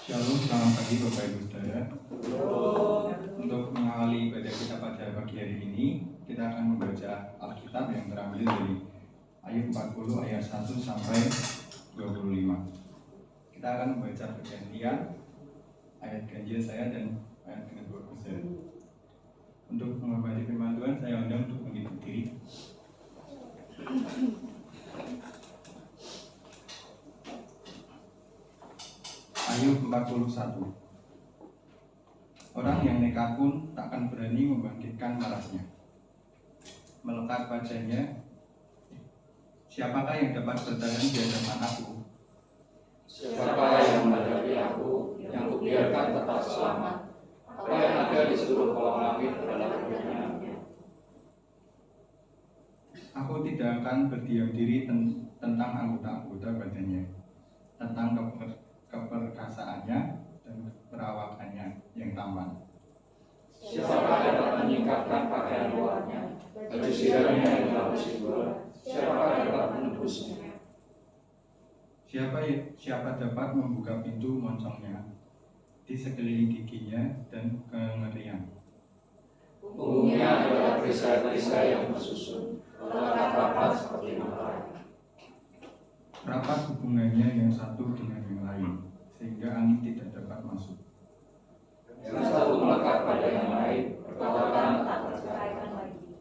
Shalom, selamat pagi Bapak Ibu Saudara. Untuk mengawali ibadah kita pada pagi hari ini, kita akan membaca Alkitab yang terambil dari Ayub 40 ayat 1 sampai 25. Kita akan membaca bergantian ayat ganjil saya dan ayat kedua saya. Untuk menghormati firman Tuhan, saya undang untuk bangkit berdiri. Ayub 41. Orang yang nekat pun takkan berani membangkitkan marahnya. Melekat padanya, siapakah yang dapat bertahan di hadapan aku? Siapakah yang menghadapi aku, yang kubiarkan tetap selamat? Apa yang ada di seluruh kolong langit adalah kebenarannya. Aku tidak akan berdiam diri tentang anggota-anggota badannya, tentang keperkasaannya dan perawakannya yang tampan. Siapakah dapat menyingkapkan pakaian luarnya, baju sirahnya yang telah bersimbol? Siapakah dapat menembusnya? Siapa dapat membuka pintu moncongnya di sekeliling giginya dan kengerian? Punggungnya adalah perisai-perisai yang bersusun, rapat-rapat seperti mangkai. Rapat hubungannya yang satu dengan yang lain, sehingga angin tidak dapat masuk. Yang satu melekat pada yang lain, perkataan tak terceraikan lagi.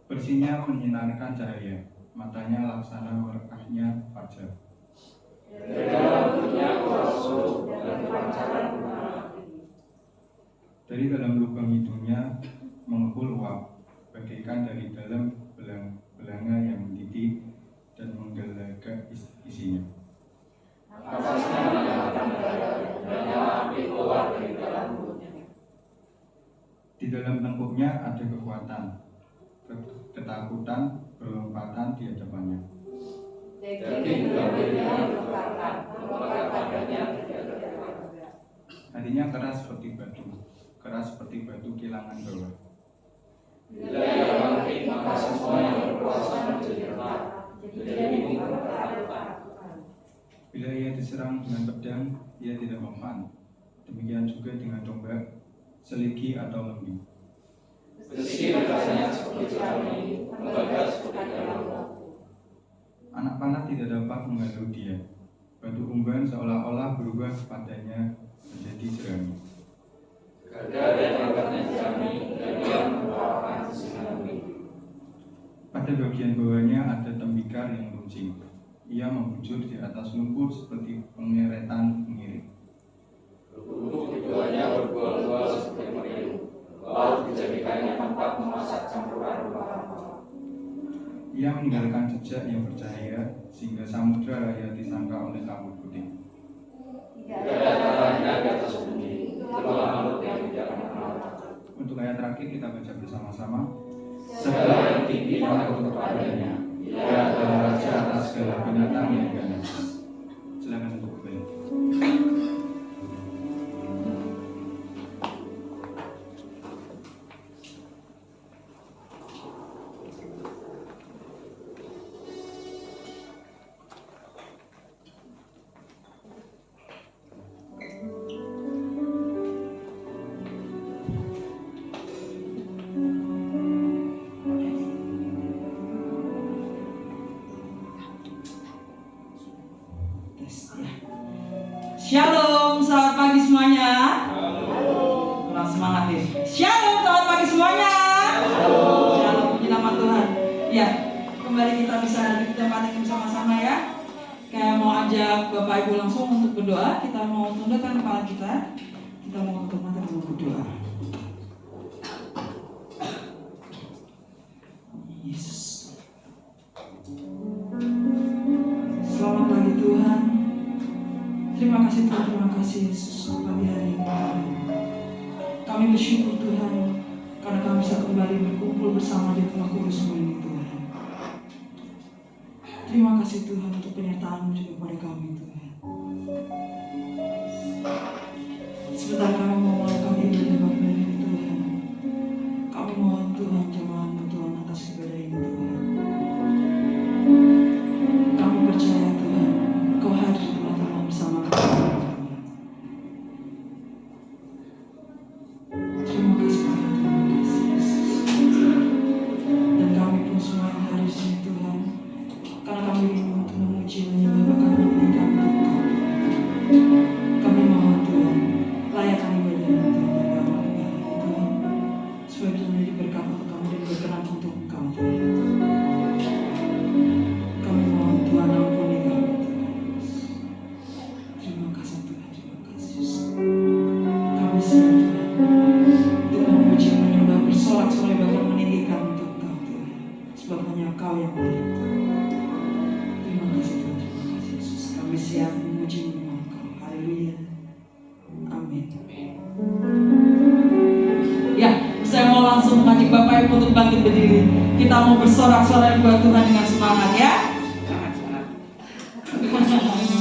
Bersihnya menyinarkan cahaya, matanya laksana merekahnya fajar. Dari dalam mulutnya keluar suruh dan pancaran bunga api. Dari dalam lubang hidungnya mengepul uap, bagaikan dari dalam belanga yang mendidih dan menggalakan isinya. Nafasnya menyalakan dada dan nyala api keluar dari dalam mulutnya. Di dalam tengkuknya ada kekuatan, ketakutan, berlompatan di hadapannya. Daging gambirnya berkata, melekat padanya tidak tergerak. Hatinya keras seperti batu kilangan bawah. Bila ia bangkit, maka semua yang berkuasa menjadi retak, jadi bingung berkata. Bila ia diserang dengan pedang, ia tidak mempan. Demikian juga dengan tombak, seligi atau lembu. Besi rasanya seperti jerami, tembaga seperti dalam batu. Anak panah tidak dapat menghalau dia. Batu umban seolah-olah berubah padanya menjadi jerami. Gada dan tongkatnya jerami, dan dia merupakan sinambi. Pada bagian bawahnya ada tembikar yang runcing. Ia membujur di atas lumpur seperti pengeretan pengiring. Lubuk keduanya berbual-bual seperti meriu. Laut dijadikannya tempat memasak campuran rempah-rempah. Ia meninggalkan jejak yang bercahaya sehingga samudra raya disangka oleh kabut putih. Tidak ada tanahnya di atas bumi, itulah makhluk yang tidak mengenal takut. Untuk ayat terakhir kita baca bersama-sama. Segala yang tinggi takut kepadanya. Ia adalah raja atas segala binatang yang ganas. Silakan untuk kembali. Shalom, selamat pagi semuanya. Kurang semangat nih. Shalom, selamat pagi semuanya. Shalom, puji nama Tuhan. Ya, kembali kita bisa ada di tempat ini bersama-sama ya. Kayak mau ajak Bapak Ibu langsung untuk berdoa. Kita mau tundukkan kepala kita. Kita mau untuk mata dulu berdoa. Yesus. Selamat pagi Tuhan. Terima kasih Tuhan, terima kasih Yesus pagi hari ini. Kami bersyukur Tuhan karena kami bisa kembali berkumpul bersama di rumah kudus-Mu ini Tuhan. Terima kasih Tuhan untuk penyertaan-Mu juga kepada kami Tuhan. Sebentar kami mau melakukan ibadah bagi ini Tuhan. Kami mohon Tuhan jemaat-Mu Tuhan atas ibadah ini Tuhan. Kami percaya Tuhan Kau hadir di tengah-tengah bersama kami Tuhan. Amin. Ya, saya mau langsung mengajak Bapak Ibu untuk bangkit berdiri. Kita mau bersorak-sorai buat Tuhan dengan semangat ya. Tepuk tangan dong.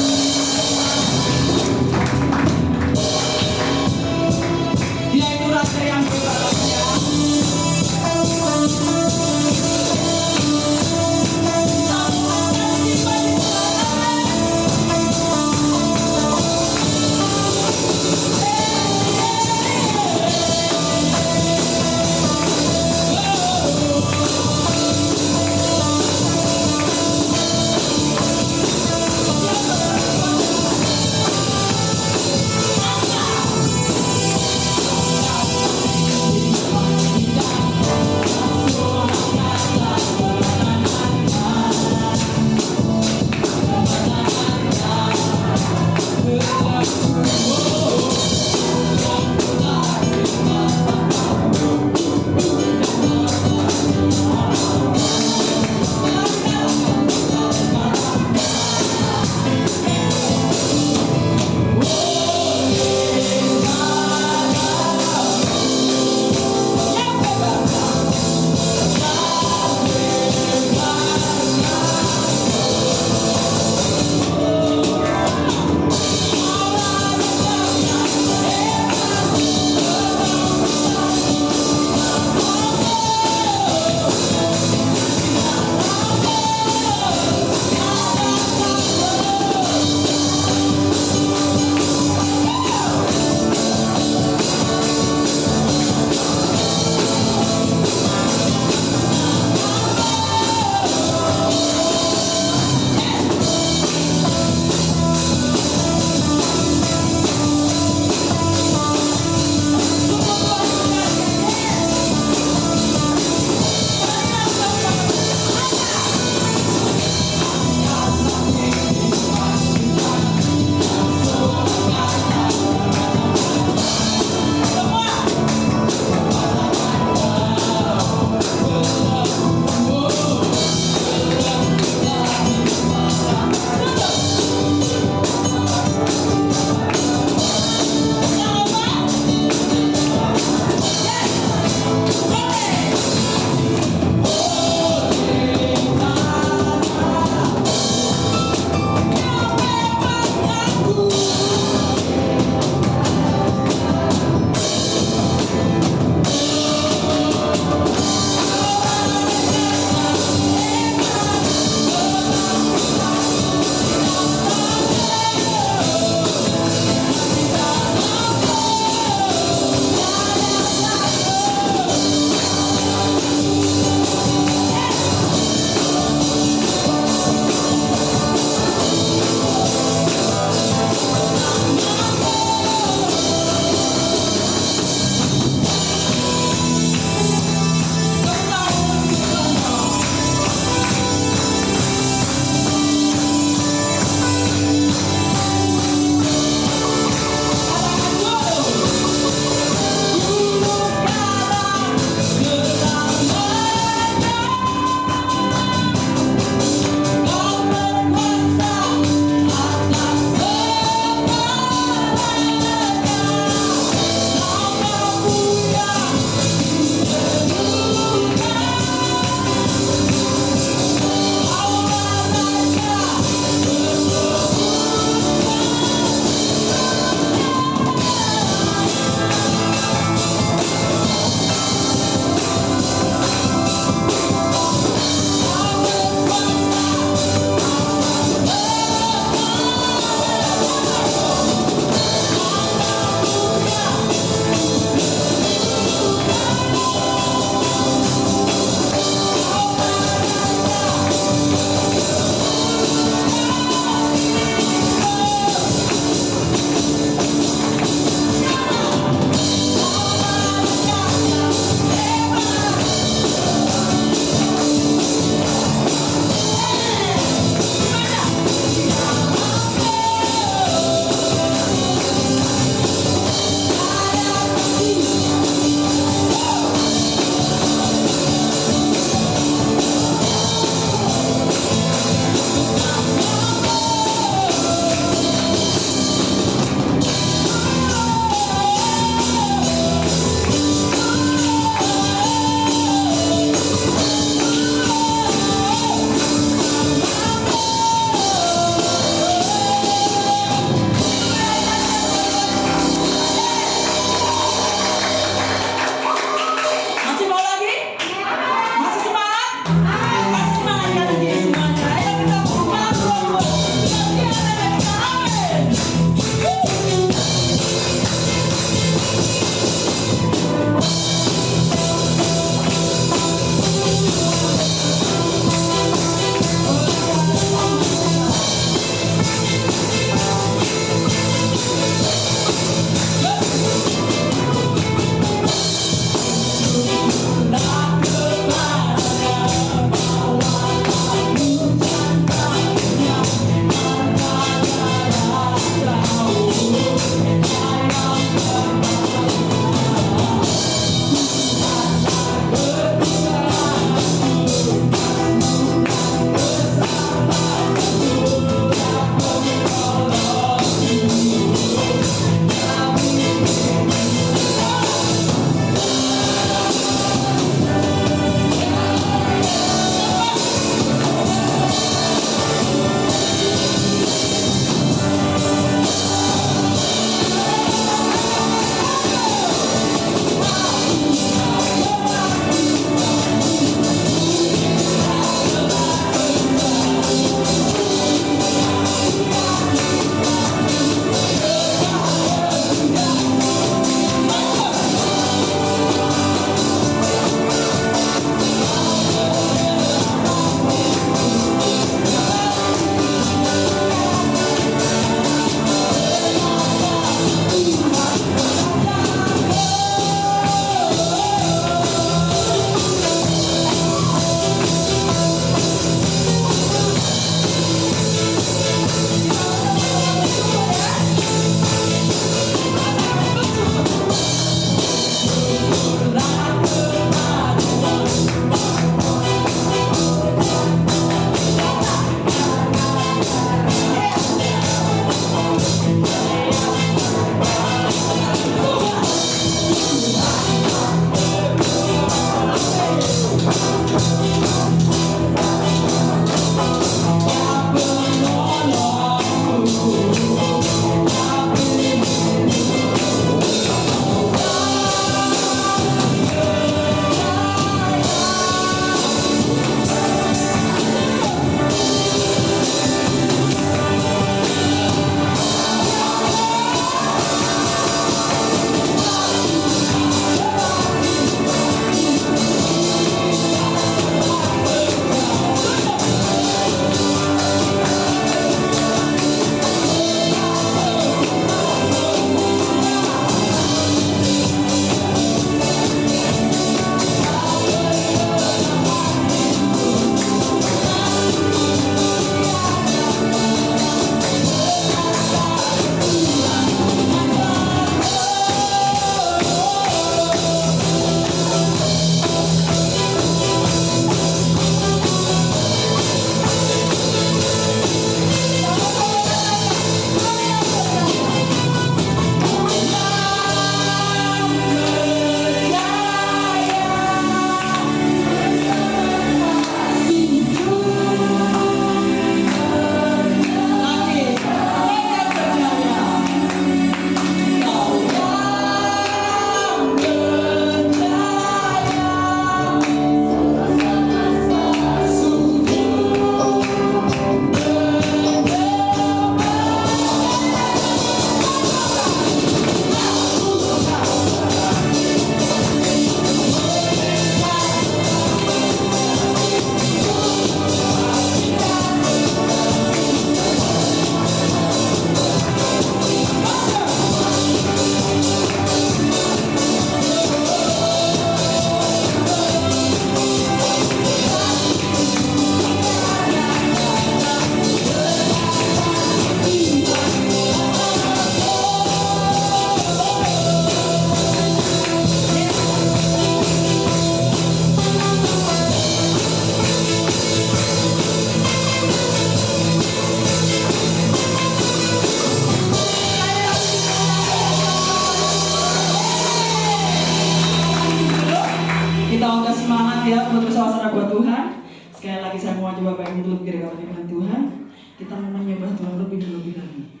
Tuhan, kita mau menyembah Tuhan lebih lagi.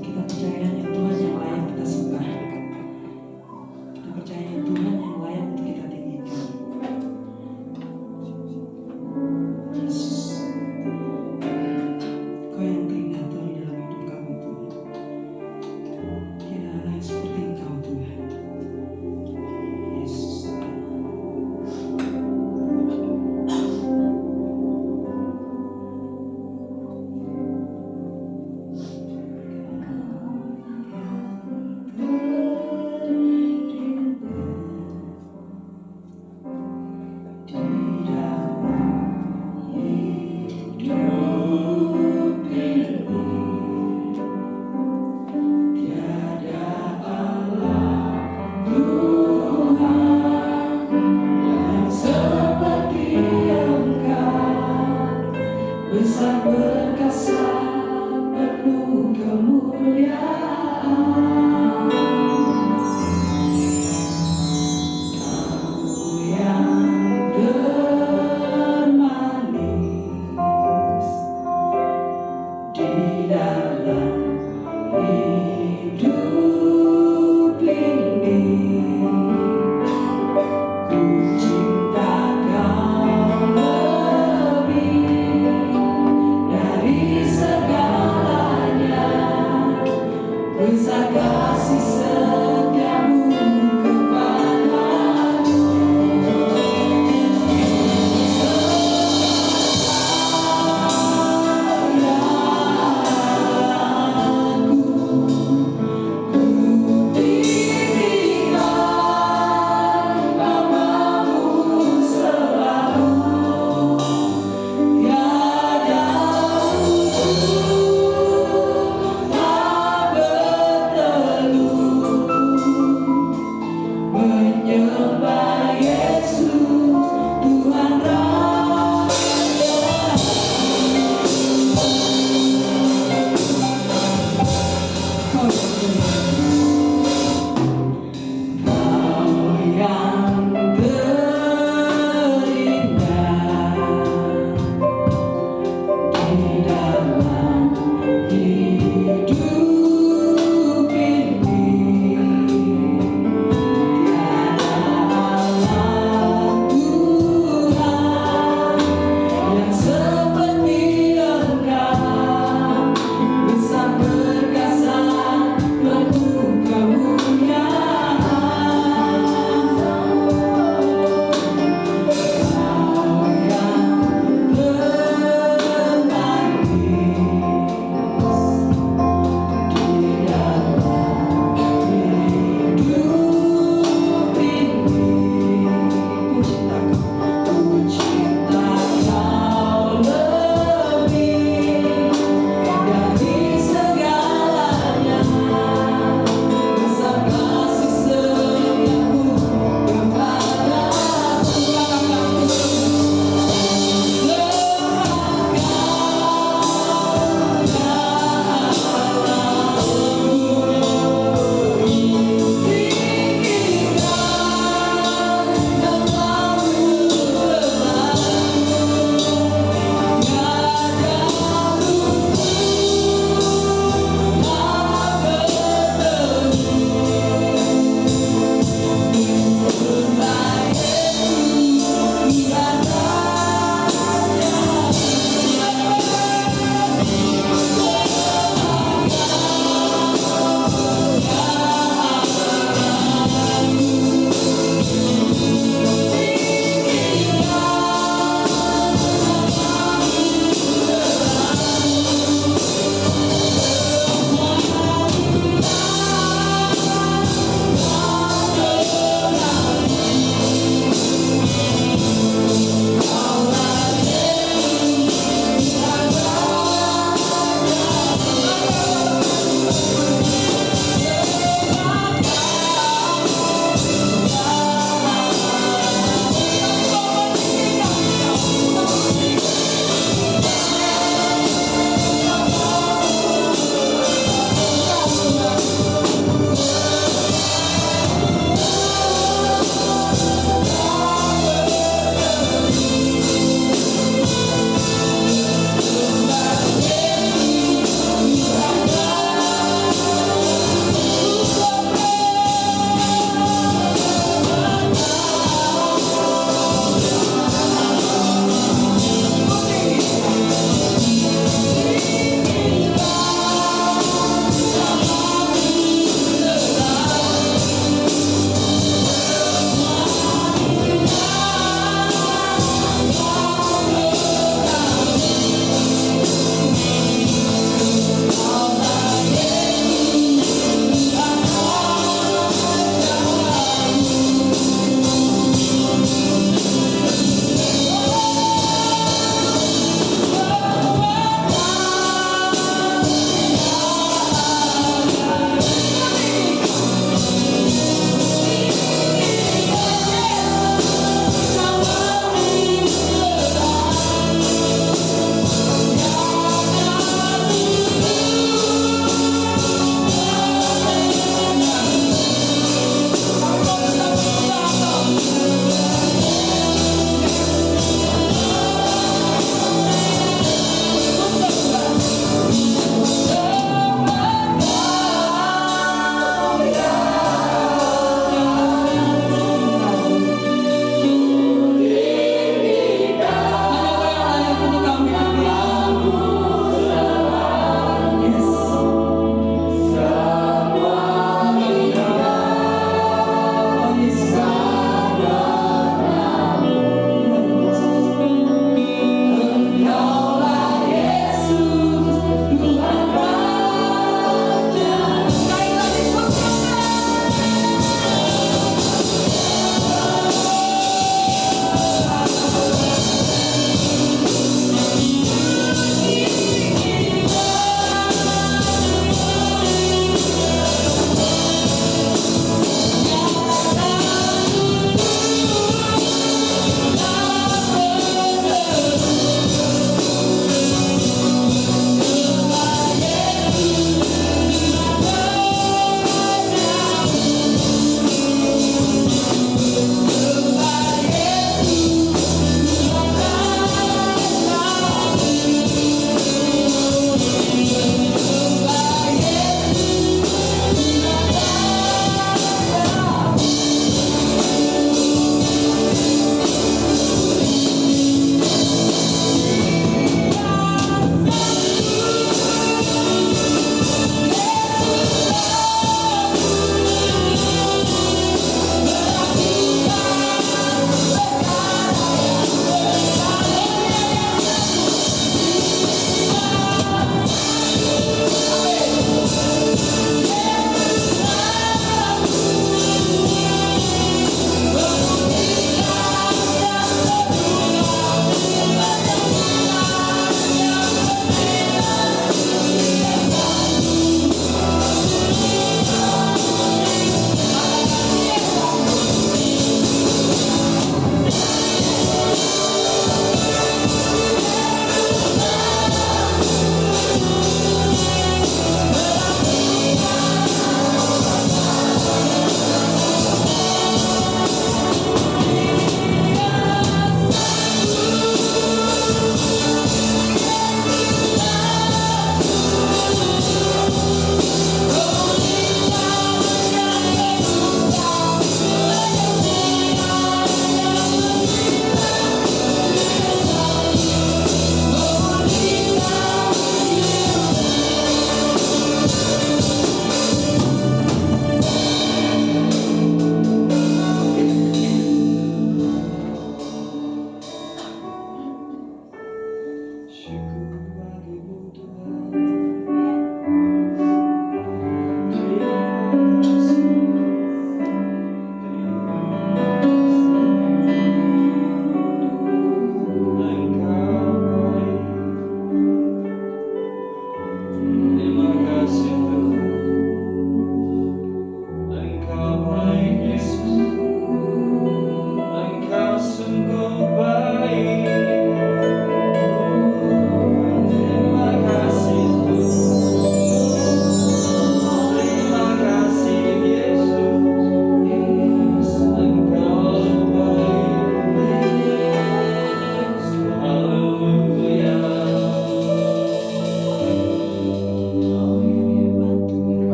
Kita percaya hanya Tuhan yang layak kita sembah. Kita percaya hanya Tuhan yang layak untuk kita tinggikan. Yesus, Kau yang terindah Tuhan di dalam hidup kami Tuhan. Tiada Allah yang seperti Engkau Tuhan. Yesus. Besar perkasa penuh kemuliaan, Kau yang termanis di dalam hidup ini. Ku cinta Kau lebih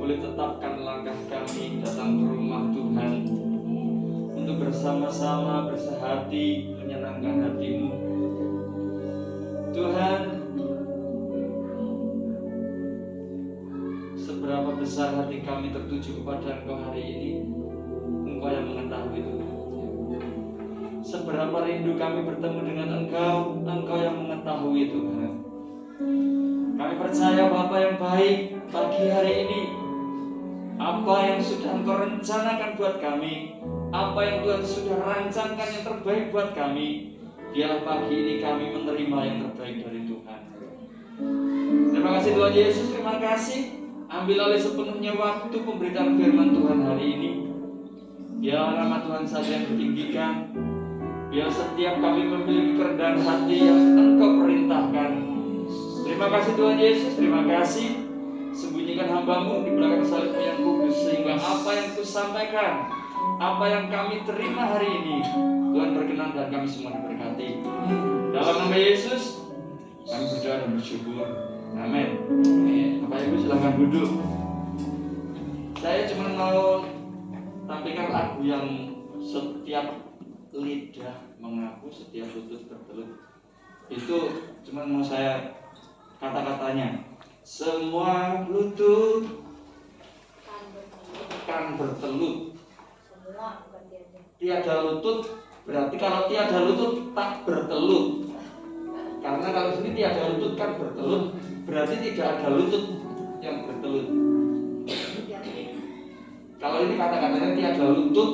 boleh tetapkan langkah kami datang ke rumah Tuhan untuk bersama-sama bersehati menyenangkan hati-Mu. Tuhan, seberapa besar hati kami tertuju kepada Engkau hari ini, Engkau yang mengetahui Tuhan. Seberapa rindu kami bertemu dengan Engkau, Engkau yang mengetahui Tuhan. Kami percaya Bapa yang baik, pagi hari ini apa yang sudah Engkau rencanakan buat kami, apa yang Tuhan sudah rancangkan yang terbaik buat kami, biarlah pagi ini kami menerima yang terbaik dari Tuhan. Terima kasih Tuhan Yesus, terima kasih. Ambil alih sepenuhnya waktu pemberitaan firman Tuhan hari ini. Biarlah nama Tuhan saja yang ditinggikan. Biar setiap kami memiliki kerendahan hati yang Engkau perintahkan. Terima kasih Tuhan Yesus, terima kasih. Sembunyikan hamba-Mu di belakang salib-Mu yang kudus, sehingga apa yang Ku sampaikan, apa yang kami terima hari ini, Tuhan berkenan dan kami semua diberkati. Dalam nama Yesus kami berdoa dan bersyukur. Amin. Bapak Ibu silakan duduk. Saya cuma mau tampilkan lagu yang setiap lidah mengaku, setiap lutut bertelut. Itu cuma mau saya kata-katanya. Semua lutut kan bertelut. Tiada lutut berarti kalau tiada lutut tak bertelut. Karena kalau sini tiada lutut kan bertelut, berarti tidak ada lutut yang bertelut. Kalau ini kata-katanya tiada lutut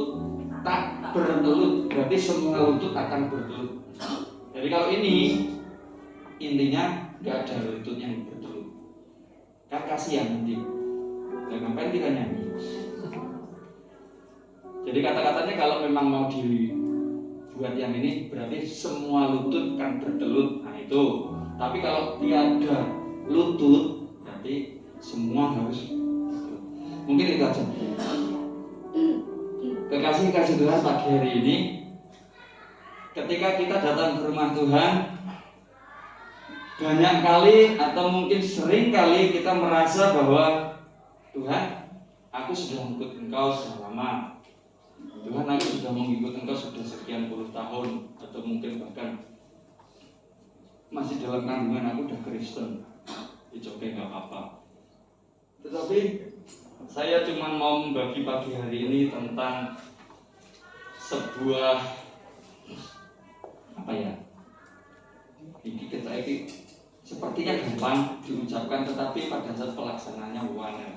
tak bertelut, berarti semua lutut akan bertelut. Jadi kalau ini intinya nggak ada lutut yang bertelut. Kan kasihan nanti. Dan ngapain kita nyanyi? Jadi kata-katanya kalau memang mau dibuat yang ini berarti semua lutut kan bertelut. Nah itu. Tapi kalau tiada lutut berarti semua harus bertelut. Mungkin itu aja. Kekasih-kasih Tuhan pagi hari ini, ketika kita datang ke rumah Tuhan, banyak kali atau mungkin sering kali kita merasa bahwa Tuhan, aku sudah mengikut Engkau sudah lama. Tuhan, aku sudah mengikut Engkau sudah sekian puluh tahun, atau mungkin bahkan masih dalam kandungan aku udah Kristen. It's okay, gak apa-apa. Tetapi saya cuma mau membagi pagi hari ini tentang sebuah ini sepertinya gampang diucapkan, tetapi pada saat pelaksanaannya wangel.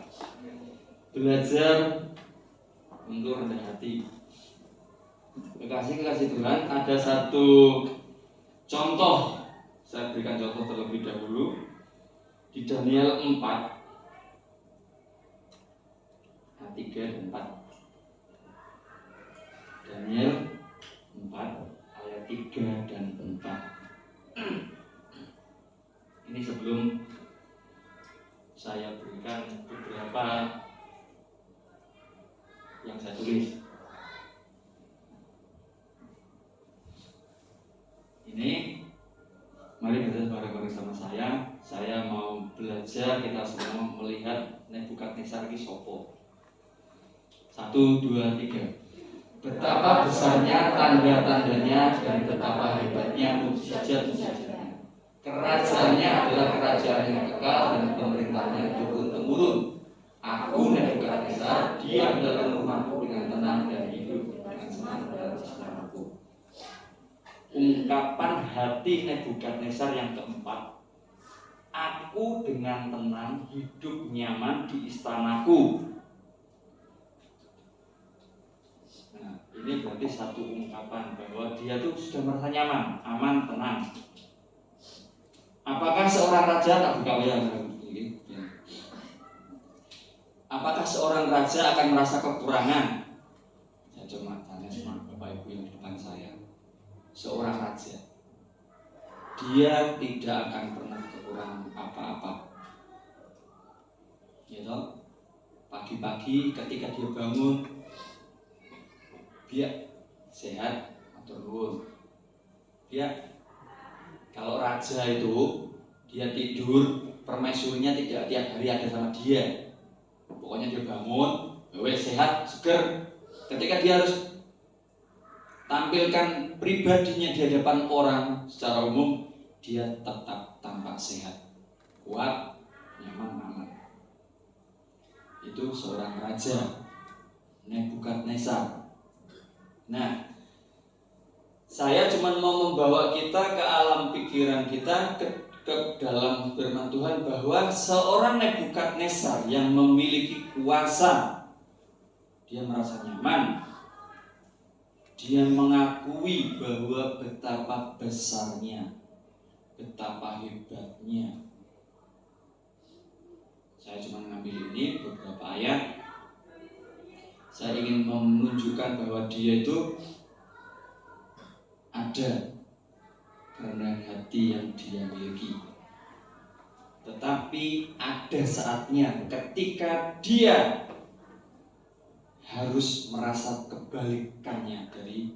Belajar untuk rendah hati. Kekasih Tuhan, ada satu contoh. Saya berikan contoh terlebih dahulu di Daniel 4 ayat 3 dan 4. Daniel 4 ayat 3 dan 4. Ini sebelum saya berikan beberapa yang saya tulis. Ini mari baca bareng-bareng sama saya. Saya mau belajar kita semua melihat Nebukadnezar ki sopo. 1, 2, 3. Betapa besarnya tanda-tandanya dan betapa hebatnya mukjizat-mukjizatnya. Kerajaannya adalah kerajaan yang kekal dan pemerintahnya turun-temurun. Aku Nebukadnezar diam dalam rumahku dengan tenang dan hidup dengan senang dalam istanaku. Ungkapan hati Nebukadnezar yang keempat. Aku dengan tenang hidup nyaman di istanaku. Nah, ini berarti satu ungkapan bahwa dia tuh sudah merasa nyaman, aman, tenang. Apakah seorang raja tak berkaya? Apakah seorang raja akan merasa kekurangan? Saya cuma tanya sama Bapak Ibu yang di depan saya. Seorang raja, dia tidak akan pernah kekurangan apa-apa. Ya toh? Pagi-pagi ketika dia bangun, dia sehat atau nuwun. Dia kalau raja itu dia tidur, permaisurinya tidak tiap hari ada sama dia. Pokoknya dia bangun, sehat, seger. Ketika dia harus tampilkan pribadinya di hadapan orang secara umum, dia tetap tampak sehat, kuat, nyaman, aman. Itu seorang raja, Nebukadnezar. Nah, saya cuma mau membawa kita ke alam pikiran kita, ke dalam firman Tuhan, bahwa seorang Nebukadnezar yang memiliki kuasa, dia merasa nyaman. Dia mengakui bahwa betapa besarnya, betapa hebatnya. Saya cuma ngambil ini beberapa ayat. Saya ingin menunjukkan bahwa dia itu ada kerendahan hati yang dia miliki. Tetapi ada saatnya ketika dia harus merasa kebalikannya dari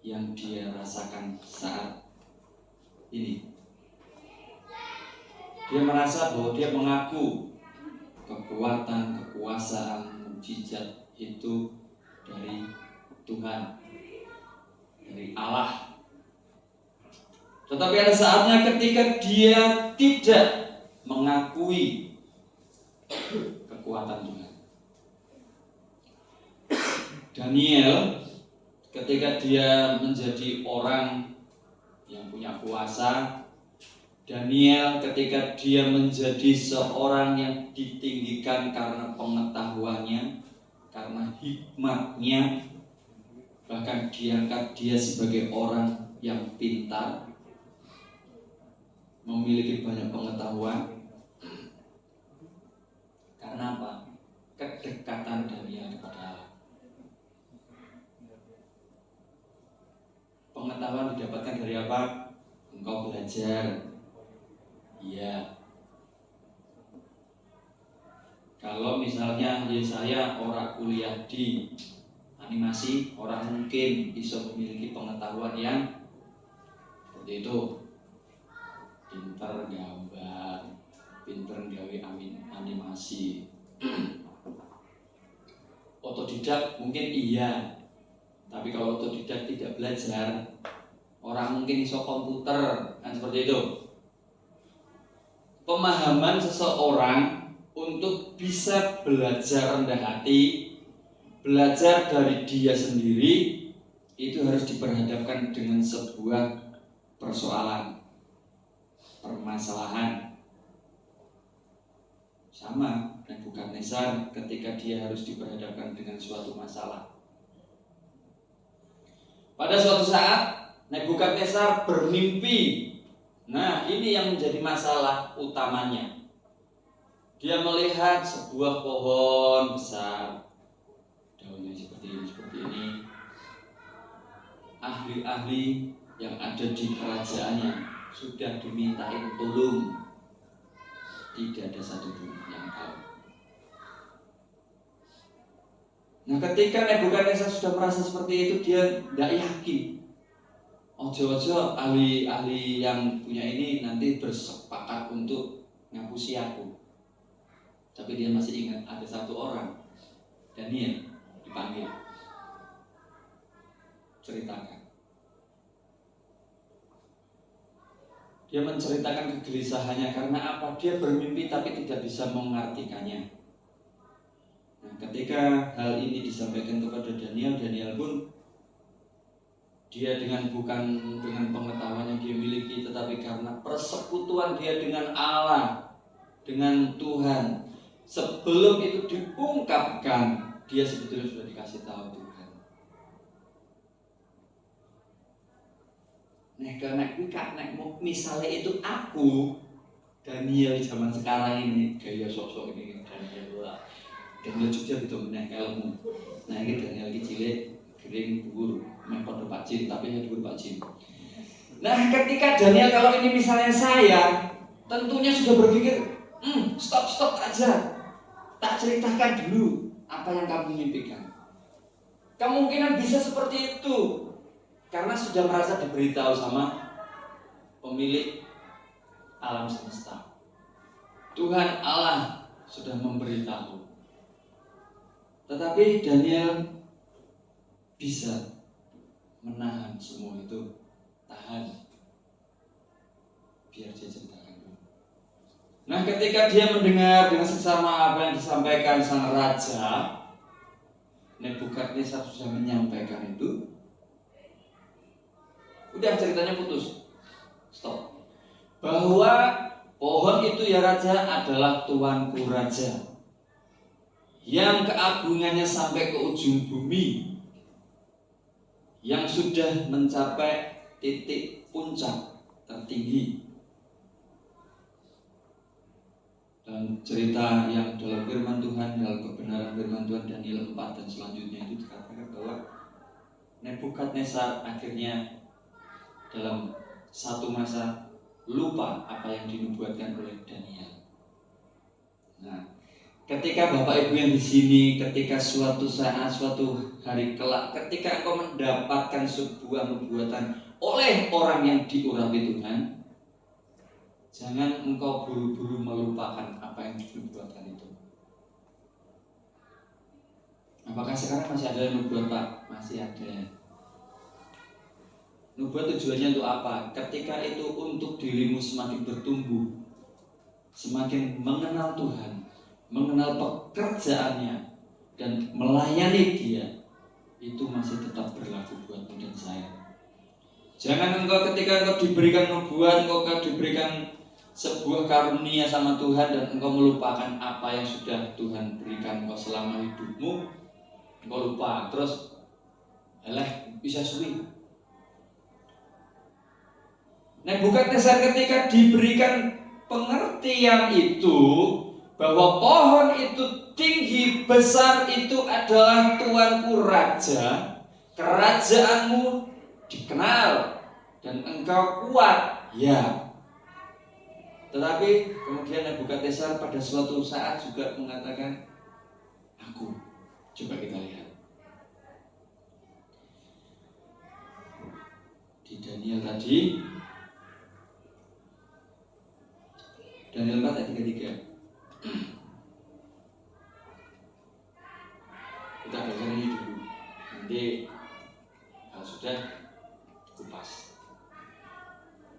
yang dia rasakan saat ini. Dia merasa bahwa dia mengaku kekuatan, kekuasaan, mukjizat itu dari Tuhan, dari Allah. Tetapi ada saatnya ketika dia tidak mengakui kekuatan Tuhan. Daniel ketika dia menjadi orang yang punya kuasa, Daniel ketika dia menjadi seorang yang ditinggikan karena pengetahuannya, karena hikmatnya, bahkan diangkat dia sebagai orang yang pintar, memiliki banyak pengetahuan. Karena apa? Kedekatan Daniel kepada Allah. Pengetahuan didapatkan dari apa? Engkau belajar. Iya. Kalau misalnya saya orang kuliah di animasi, orang mungkin bisa memiliki pengetahuan yang seperti itu. Pinter gambar, pinter gawe animasi. Otodidak mungkin iya. Tapi kalau otodidak tidak belajar, orang mungkin iso komputer, kan seperti itu. Pemahaman seseorang untuk bisa belajar rendah hati, belajar dari dia sendiri, itu harus diperhadapkan dengan sebuah persoalan, permasalahan. Sama Nebukadnezar ketika dia harus diperhadapkan dengan suatu masalah. Pada suatu saat Nebukadnezar bermimpi. Nah, ini yang menjadi masalah utamanya. Dia melihat sebuah pohon besar, daunnya seperti ini. Ahli-ahli yang ada di kerajaannya sudah dimintain tolong. Tidak ada satupun yang tahu. Nah, ketika Nebukadnezar sudah merasa seperti itu, dia tidak yakin. Ojo-ojo ahli-ahli yang punya ini nanti bersepakat untuk ngapusi aku. Tapi dia masih ingat ada satu orang, Daniel, dipanggil. Ceritakan. Dia menceritakan kegelisahannya karena apa? Dia bermimpi tapi tidak bisa mengartikannya. Nah, ketika hal ini disampaikan kepada Daniel, Daniel pun dia bukan dengan pengetahuan yang dia miliki, tetapi karena persekutuan dia dengan Allah, dengan Tuhan. Sebelum itu diungkapkan, dia sebetulnya sudah dikasih tahu Tuhan. Misalnya itu aku, Daniel zaman sekarang ini, gaya sosok ini Daniel Jogja gitu meneh ilmu. Nah ini Daniel cilik, kering, dhuwur, mengkode Pak Jin, tapi hanya dhuwur Pak Jin. Nah ketika Daniel kalau ini misalnya saya, tentunya sudah berpikir, stop aja. Tak ceritakan dulu apa yang kamu mimpikan. Kemungkinan bisa seperti itu karena sudah merasa diberitahu sama pemilik alam semesta. Tuhan Allah sudah memberitahu. Tetapi Daniel bisa menahan semua itu. Tahan, biar dia ceritakan dulu. Nah, ketika dia mendengar dengan seksama apa yang disampaikan sang raja, Nebukadnezar sudah menyampaikan itu, udah ceritanya putus, stop. Bahwa pohon itu ya raja adalah tuanku raja, yang keagungannya sampai ke ujung bumi, yang sudah mencapai titik puncak tertinggi. Dan cerita yang dalam firman Tuhan, dalam kebenaran firman Tuhan Daniel 4 dan selanjutnya itu dikatakan bahwa Nebukadnezar akhirnya dalam satu masa lupa apa yang dinubuatkan oleh Daniel. Nah, ketika Bapak Ibu yang di sini, ketika suatu saat, suatu hari kelak, ketika engkau mendapatkan sebuah nubuatan oleh orang yang diurapi Tuhan, jangan engkau buru-buru melupakan apa yang dinubuatkan itu. Apakah sekarang masih ada nubuat, Pak? Masih ada. Nubuat tujuannya untuk apa? Ketika itu untuk dirimu semakin bertumbuh, semakin mengenal Tuhan, mengenal pekerjaannya, dan melayani Dia, itu masih tetap berlaku buatmu dan saya. Jangan engkau ketika engkau diberikan nubuat, engkau diberikan sebuah karunia sama Tuhan, dan engkau melupakan apa yang sudah Tuhan berikan engkau selama hidupmu. Engkau lupa, terus bisa suwi. Nebukadnezar ketika diberikan pengertian itu bahwa pohon itu tinggi besar itu adalah tuanku raja, kerajaanmu dikenal dan engkau kuat, ya. Tetapi kemudian Nebukadnezar pada suatu saat juga mengatakan, aku. Coba kita lihat di Daniel tadi, Daniel 4 ayat 33. Kita baca ini dulu. Nanti kalau sudah kupas.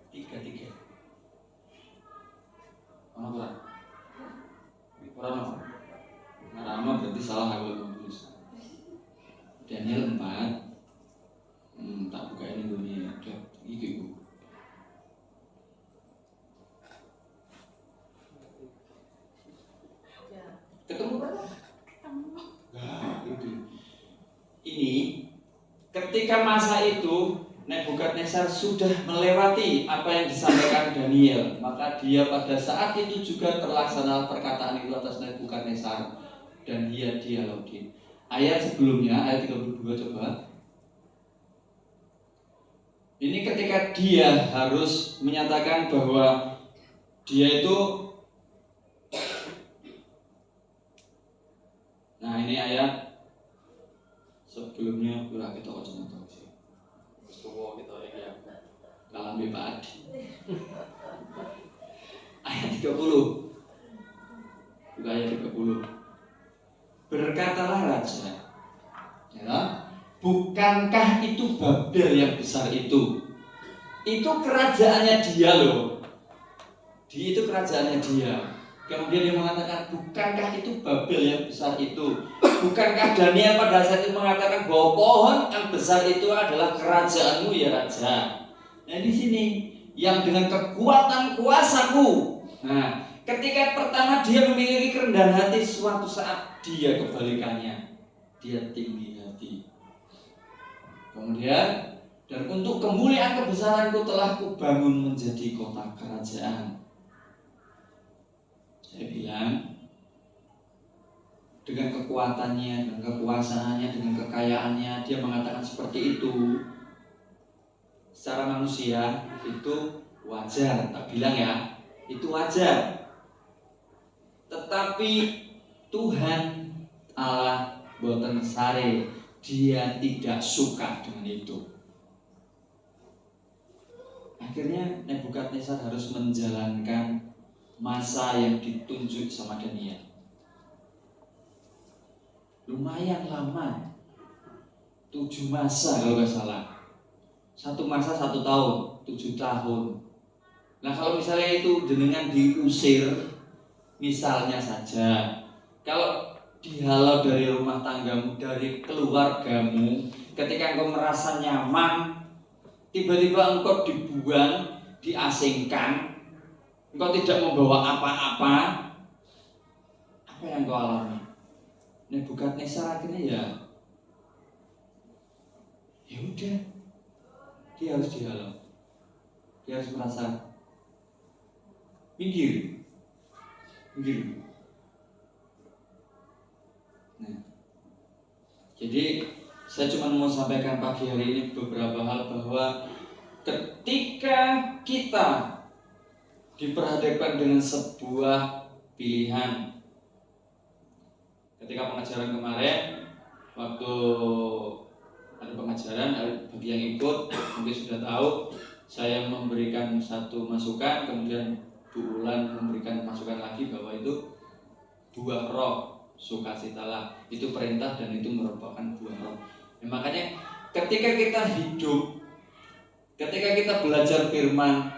33. Orang Rama berarti salah aku tulis. Daniel 4. Tak buka ini bunyi. Itu. Ketemu kan? Nah, itu. Ini ketika masa itu Nebukadnezar sudah melewati apa yang disampaikan Daniel, maka dia pada saat itu juga terlaksana perkataan itu atas Nebukadnezar, dan dia dialogin. Ayat sebelumnya, ayat 32 coba. Ini ketika dia harus menyatakan bahwa dia itu, nah ini ayat sebelumnya kurang kita wajib tahu sih. Semua kita ya kalami Pak Adi. Ayat 30. Buka ayat 30. Berkatalah raja, ya, bukankah itu Babel yang besar itu? Itu kerajaannya dia loh. Itu kerajaannya dia. Kemudian dia mengatakan, bukankah itu Babel yang besar itu? Bukankah Daniel pada saat itu mengatakan bahwa pohon yang besar itu adalah kerajaanmu ya raja? Nah di sini yang dengan kekuatan kuasaku. Nah, ketika pertama dia memiliki kerendahan hati, suatu saat dia kebalikannya, dia tinggi hati. Kemudian, dan untuk kemuliaan kebesaranku telah kubangun menjadi kota kerajaan. Saya bilang, dengan kekuatannya, dengan kekuasaannya, dengan kekayaannya, dia mengatakan seperti itu. Secara manusia itu wajar, tak bilang ya, itu wajar. Tetapi Tuhan Allah boten sare, dia tidak suka dengan itu. Akhirnya Nebukadnezar harus menjalankan masa yang ditunjuk sama Daniel. lumayan lama, 7 masa kalau nggak salah. 1 masa 1 tahun, 7 tahun. Nah kalau misalnya itu jenengan diusir, misalnya saja, kalau dihalau dari rumah tanggamu, dari keluargamu, ketika engkau merasa nyaman, tiba-tiba engkau dibuang, diasingkan, engkau tidak membawa apa-apa, apa yang engkau alami? Nebukadnezar akhirnya ya udah, dia harus dihalau, dia harus merasa minggir. Nah, jadi saya cuma mau sampaikan pagi hari ini beberapa hal, bahwa ketika kita diperhadapkan dengan sebuah pilihan, ketika pengajaran kemarin, waktu ada pengajaran, bagi yang ikut mungkin sudah tahu, saya memberikan satu masukan, kemudian Bu Ulan memberikan masukan lagi bahwa itu buah roh, sukacitalah, itu perintah dan itu merupakan buah roh. Nah, makanya ketika kita hidup, ketika kita belajar firman,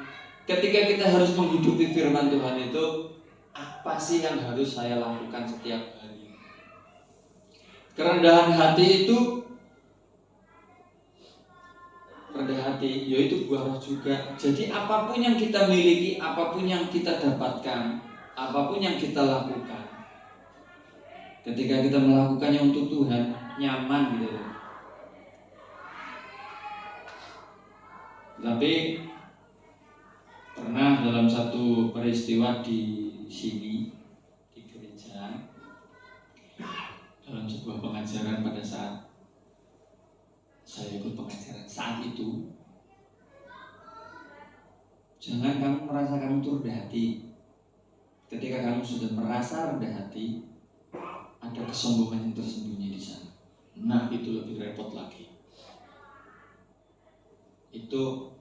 ketika kita harus menghidupi firman Tuhan itu, apa sih yang harus saya lakukan setiap hari? Kerendahan hati itu, rendah hati, yaitu buah roh juga. Jadi apapun yang kita miliki, apapun yang kita dapatkan, apapun yang kita lakukan, ketika kita melakukannya untuk Tuhan, nyaman gitu. Tapi pernah dalam satu peristiwa di sini, di gereja, dalam sebuah pengajaran pada saat saya ikut pengajaran saat itu, jangan kamu merasa kamu itu rendah hati. Ketika kamu sudah merasa rendah hati, ada kesombongan yang tersembunyi di sana. Nah, itu lebih repot lagi. Itu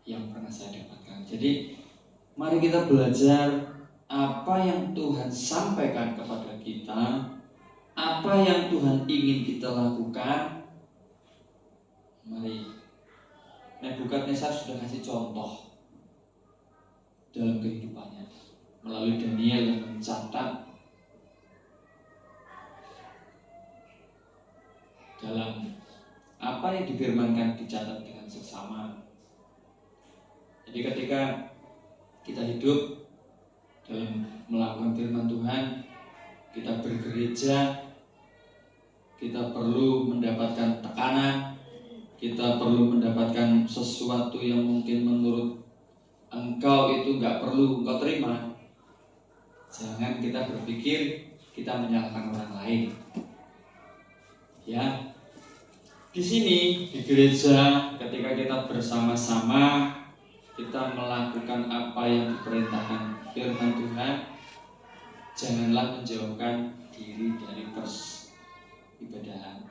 yang pernah saya dapatkan. Jadi, mari kita belajar apa yang Tuhan sampaikan kepada kita, apa yang Tuhan ingin kita lakukan. Mari. Nebukadnezar sudah kasih contoh dalam kehidupannya melalui Daniel yang mencatat dalam apa yang difirmankan, dicatat dengan seksama. Jadi ketika kita hidup dalam melakukan firman Tuhan, kita bergereja, kita perlu mendapatkan tekanan, kita perlu mendapatkan sesuatu yang mungkin menurut engkau itu nggak perlu engkau terima. Jangan kita berpikir kita menyalahkan orang lain. Ya, di sini di gereja, ketika kita bersama-sama, kita melakukan apa yang diperintahkan firman Tuhan, janganlah menjauhkan diri dari peribadahan,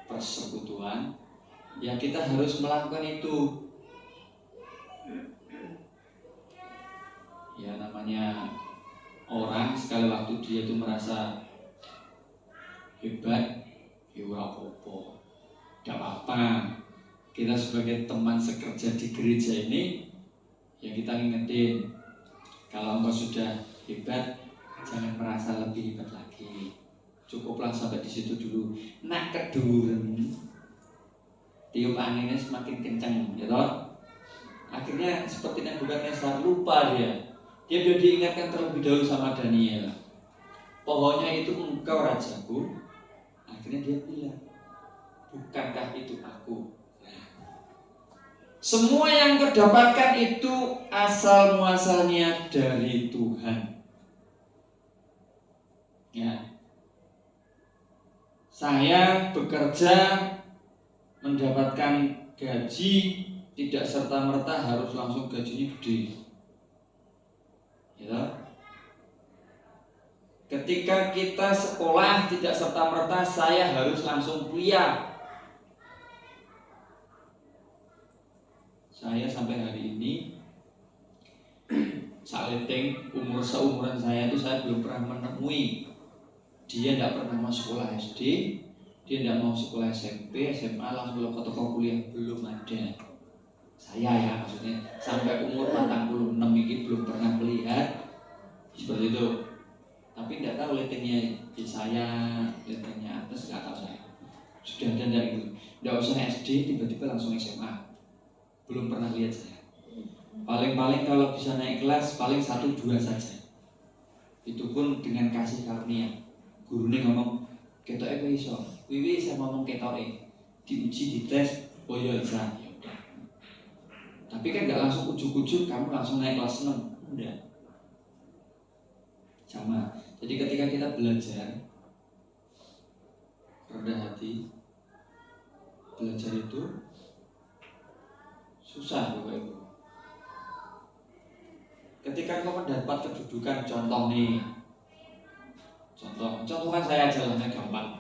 persekutuan. Ya, kita harus melakukan itu. Ya, namanya orang sekali waktu dia itu merasa hebat, ya apa-apa, tidak apa-apa. Kita sebagai teman sekerja di gereja ini, ya kita ngingetin, kalau engkau sudah hebat, jangan merasa lebih hebat lagi. Cukuplah sampai di situ dulu. Nak keduren, tiup anginnya semakin kencang, ya toh. Akhirnya seperti Nebukadnezar, lupa dia sudah diingatkan terlebih dahulu sama Daniel. Pokoknya itu engkau rajaku. Akhirnya dia bilang, bukankah itu aku? Semua yang kau dapatkan itu asal muasalnya dari Tuhan. Ya, saya bekerja mendapatkan gaji, tidak serta-merta harus langsung gajinya gede. Ya. Ketika kita sekolah, tidak serta-merta saya harus langsung kuliah. Saya sampai hari ini saleteng umur seumuran saya itu saya belum pernah menemui dia tidak pernah mau sekolah SD, dia tidak mau sekolah SMP, SMA, langsung ke toko kuliah, belum ada. Saya ya maksudnya sampai umur 46 ini belum pernah melihat seperti itu. Tapi tidak tahu lettingnya saya, lettingnya atas nggak tahu saya. Sudah ada tidak itu? Tidak usah SD tiba-tiba langsung SMA, belum pernah lihat saya. Paling-paling kalau bisa naik kelas paling 1-2 saja. Itu pun dengan kasih karunia. Gurunya ngomong ketok iso, wiwi saya ngomong ketok diuji dites, oh ya bisa. Ya udah. Tapi kan nggak langsung ujuk-ujuk kamu langsung naik kelas 6, udah. Sama. Jadi ketika kita belajar rendah hati, belajar itu susah Bapak Ibu. Ketika kau mendapat kedudukan, contoh nih, contoh kan saya jalannya gampang.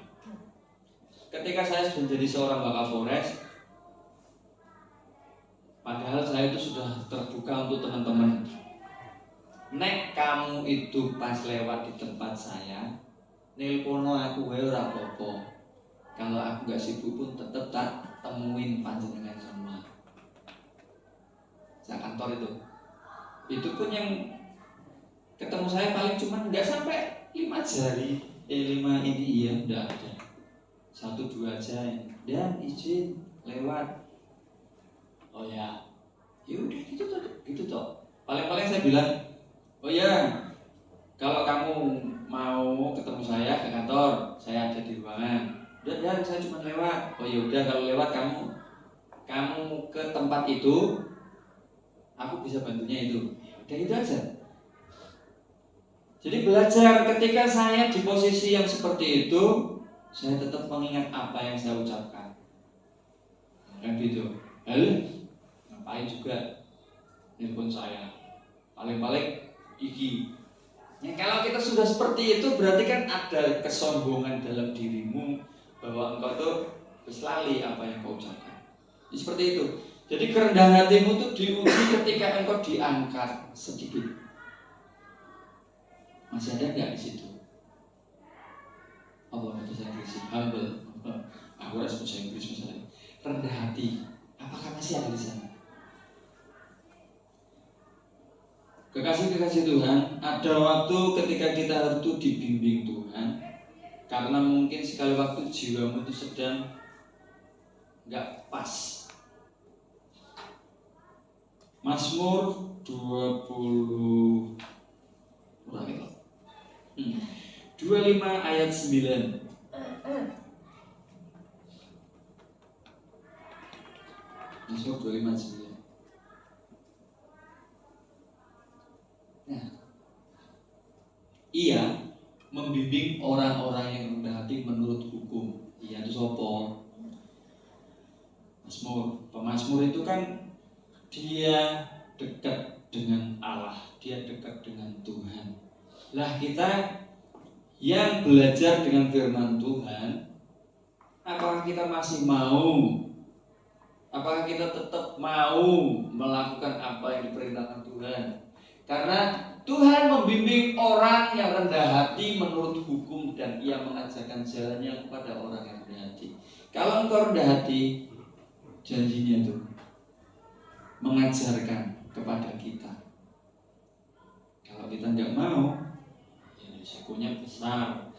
Ketika saya sudah jadi seorang Wakapolres, padahal saya itu sudah terbuka untuk teman-teman. Nek kamu itu pas lewat di tempat saya, nelpono aku wae ora apa-apa. Kalau aku gak sibuk pun tetep tak temuin panjenengan semua. Saya kantor itu pun yang ketemu saya paling cuma nggak sampai 5 jari, 5 ini iya nggak ada, 1-2 aja dan izin lewat. Oh ya, udah gitu toh. Paling-paling saya bilang, oh ya, kalau kamu mau ketemu saya ke kantor, saya ada di ruangan. Udah dan saya cuma lewat. Oh ya udah kalau lewat kamu ke tempat itu, aku bisa bantunya itu. Udah itu aja. Jadi belajar ketika saya di posisi yang seperti itu, saya tetap mengingat apa yang saya ucapkan. Kan gitu. Halo, ngapain juga nelpon saya? Paling-paling iki. Ya, kalau kita sudah seperti itu berarti kan ada kesombongan dalam dirimu bahwa engkau tuh lali apa yang kau ucapkan. Jadi seperti itu. Jadi kerendahan hatimu itu diuji ketika engkau diangkat sedikit. Masih ada nggak di situ? Allah bahasa Inggris humble. Aku harus bahasa Inggris misalnya. Rendah hati. Apakah masih ada di sana? Kekasih-kekasih Tuhan, ada waktu ketika kita itu dibimbing Tuhan, karena mungkin sekali waktu jiwamu itu sedang nggak pas. Mazmur 25 ayat 9. Mazmur 25 ayat 9. Nah, ia membimbing orang-orang yang rendah hati menurut hukum. Ia itu sopo? Pemazmur itu kan dia dekat dengan Allah, dia dekat dengan Tuhan. Lah kita yang belajar dengan firman Tuhan, apakah kita masih mau? Apakah kita tetap mau melakukan apa yang diperintahkan Tuhan? Karena Tuhan membimbing orang yang rendah hati menurut hukum dan ia mengajarkan jalannya kepada orang yang rendah hati. Kalau engkau rendah hati, janjinya itu mengajarkan kepada kita. Kalau kita nggak mau, ya risikonya besar.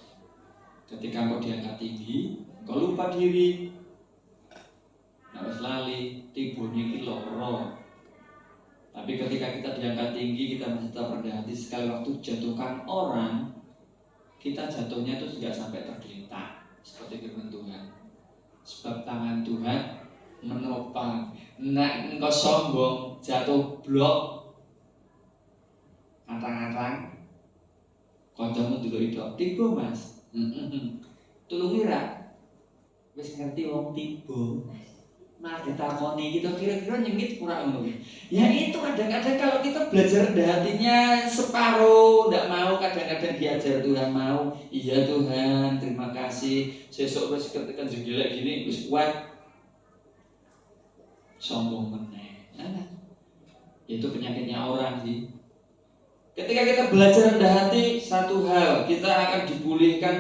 Ketika engkau diangkat tinggi, engkau lupa diri, harus lali, tibunya iki loro. Tapi ketika kita diangkat tinggi, kita masih tetap rendah hati. Sekali waktu jatuhkan orang, kita jatuhnya itu tidak sampai tergeletak seperti firman Tuhan. Sebab tangan Tuhan menopang. Nek engkau sombong, jatuh blok, ngantang-ngantang, kancamu dulu itu tiba mas. Tulungi ra, wis ngerti wong tiba. Nah ditakoni kita kira-kira nyengit kurang ngono. Ya itu kadang-kadang kalau kita belajar rendah hatinya separuh, tidak mau, kadang-kadang diajar Tuhan mau. Iya Tuhan, terima kasih. Sesuk wis ketekan jengelek gini wis kuat. Sombong meneh. Nah, itu penyakitnya orang sih. Ketika kita belajar rendah hati, satu hal, kita akan dipulihkan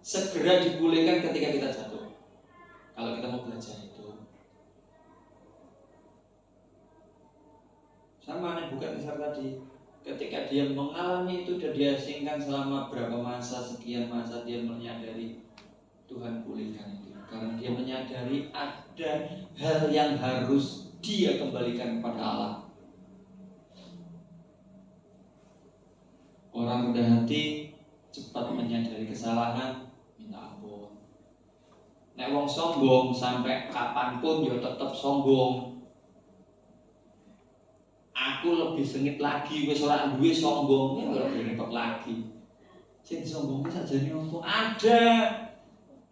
segera dipulihkan ketika kita jatuh. Kalau kita mau belajar itu. Sama Nebukadnezar tadi, ketika dia mengalami itu dan diasingkan selama berapa masa, sekian masa, dia menyadari Tuhan pulihkan itu. Karena dia menyadari ada hal yang harus dia kembalikan kepada Allah. Orang rendah hati cepat menyadari kesalahan, minta ampun. Nek wong sombong sampai kapanpun dia tetap sombong. Aku lebih sengit lagi, wis ora duwe sombong, ya lebih repot lagi. Sing sombongnya sajane opo?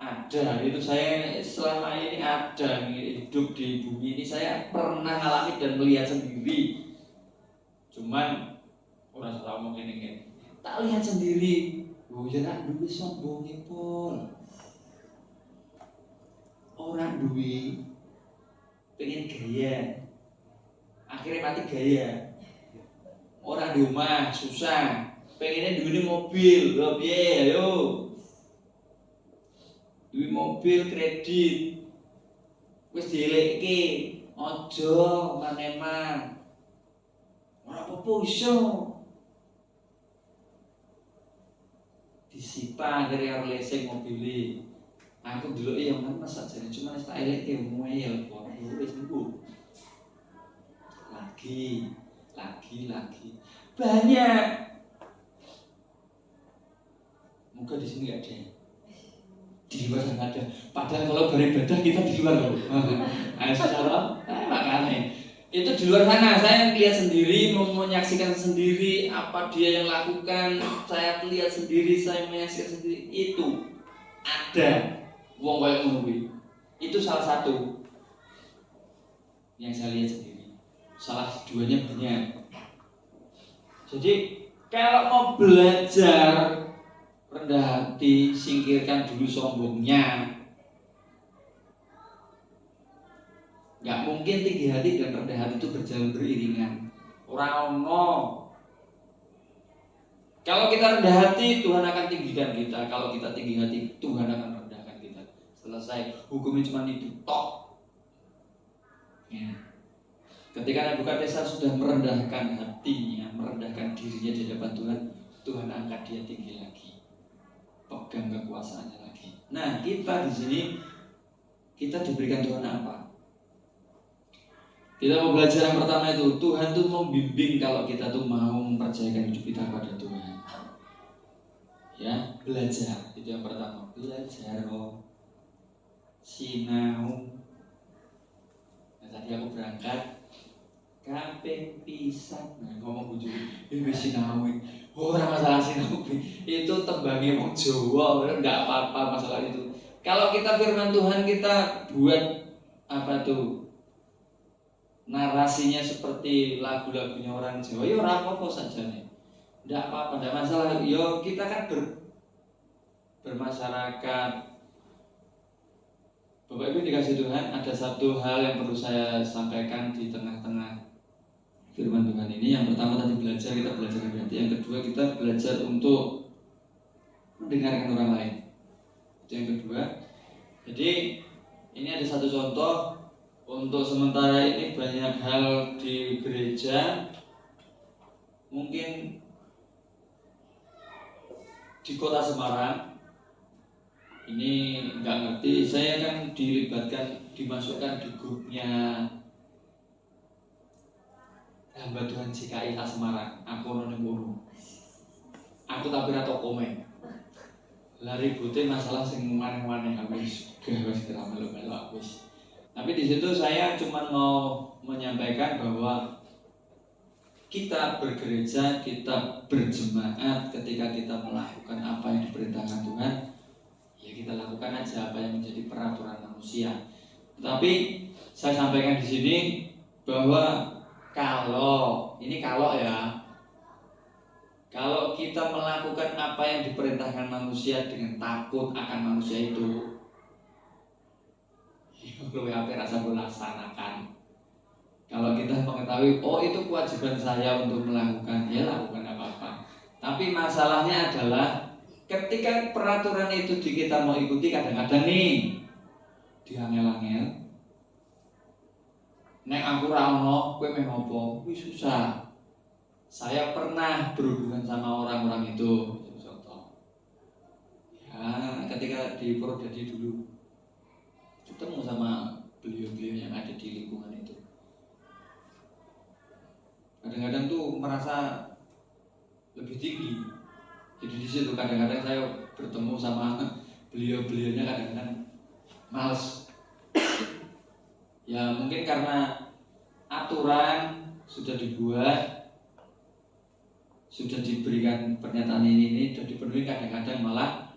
Ada, itu saya selama ini ada hidup di bumi ini, saya pernah alami dan melihat sendiri. Cuman orang salah ngomong ini tak lihat sendiri. Oh ya nak duwe sombong Pol. Orang duwe pengen gaya, akhirnya mati gaya. Orang di rumah susah, pengennya duwe mobil, lho piye ayo. Duwe mobil kredit. Wis dielekke, aja maneman. Ora apa-apa iso. Disita akhirnya leseng mobilnya. Aku dulu yang mana sajane cuma tak elekke muel kok wis niku. Lagi banyak. Moga di sini nggak ada. Di luar nggak ada. Padahal kalau beribadah kita di luar loh. Ayo secara makanya itu di luar sana saya lihat sendiri, menyaksikan sendiri apa dia yang lakukan. Saya lihat sendiri, saya menyaksikan sendiri. Itu ada wong kayak ngono. Itu salah satu yang saya lihat sendiri. Salah duanya banyak. Jadi kalau mau belajar rendah hati, singkirkan dulu sombongnya. Gak mungkin tinggi hati dan rendah hati itu berjalan beriringan. Orang no. Kalau kita rendah hati, Tuhan akan tinggikan kita. Kalau kita tinggi hati, Tuhan akan rendahkan kita. Selesai. Hukumnya cuma itu tok. Ya. Ketika Nebukadnezar sudah merendahkan hatinya, merendahkan dirinya di hadapan Tuhan, Tuhan angkat dia tinggi lagi. Pegang kekuasaannya lagi. Nah, kita di sini kita diberikan Tuhan apa? Kita mau belajar yang pertama itu, Tuhan tuh mau bimbing kalau kita tuh mau mempercayakan hidup kita pada Tuhan. Ya, belajar itu yang pertama. Belajar sinau. Nah, tadi aku berangkat kaping pisan, ngomong bojo iki sinau. Ora masalah sinau. Itu tembangnya wong Jawa, enggak apa-apa masalah itu. Kalau kita firman Tuhan kita buat apa tuh? Narasinya seperti lagu-lagunya orang Jawa, ya ora apa-apa saja nih. Enggak apa-apa, enggak masalah. Yo kita kan bermasyarakat. Bapak Ibu dikasih Tuhan, ada satu hal yang perlu saya sampaikan di tengah-tengah firman Tuhan ini. Yang pertama tadi belajar, kita belajar berarti. Yang kedua kita belajar untuk mendengarkan orang lain. Itu yang kedua. Jadi ini ada satu contoh. Untuk sementara ini banyak hal di gereja, mungkin di kota Semarang ini nggak ngerti. Saya kan dimasukkan di grupnya hamba Tuhan CKI Semarang. Aku nunggu. Aku tak kira toko komen. Lari ributnya masalah sing maneh-maneh habis, wis kira melu-melu wis. Tapi di situ saya cuma mau menyampaikan bahwa kita bergereja, kita berjemaat, ketika kita melakukan apa yang diperintahkan Tuhan, ya kita lakukan aja apa yang menjadi peraturan manusia. Tetapi saya sampaikan di sini bahwa kalau kita melakukan apa yang diperintahkan manusia dengan takut akan manusia itu, lu apa rasa gue laksanakan. Kalau kita mengetahui, oh itu kewajiban saya untuk melakukan, ya lakukan apa-apa. Tapi masalahnya adalah ketika peraturan itu kita mau ikuti, kadang-kadang nih diangel-angel. Nek aku ra ono, kowe meh ngopo? Kuwi susah. Saya pernah berhubungan sama orang-orang itu. Contoh. Ya, ketika di Purwodadi dulu ketemu sama beliau-beliau yang ada di lingkungan itu. Kadang-kadang tuh merasa lebih tinggi. Jadi di situ kadang-kadang saya bertemu sama beliau-beliaunya kadang-kadang males. Ya mungkin karena aturan sudah dibuat, sudah diberikan pernyataan ini sudah dipenuhi, kadang-kadang malah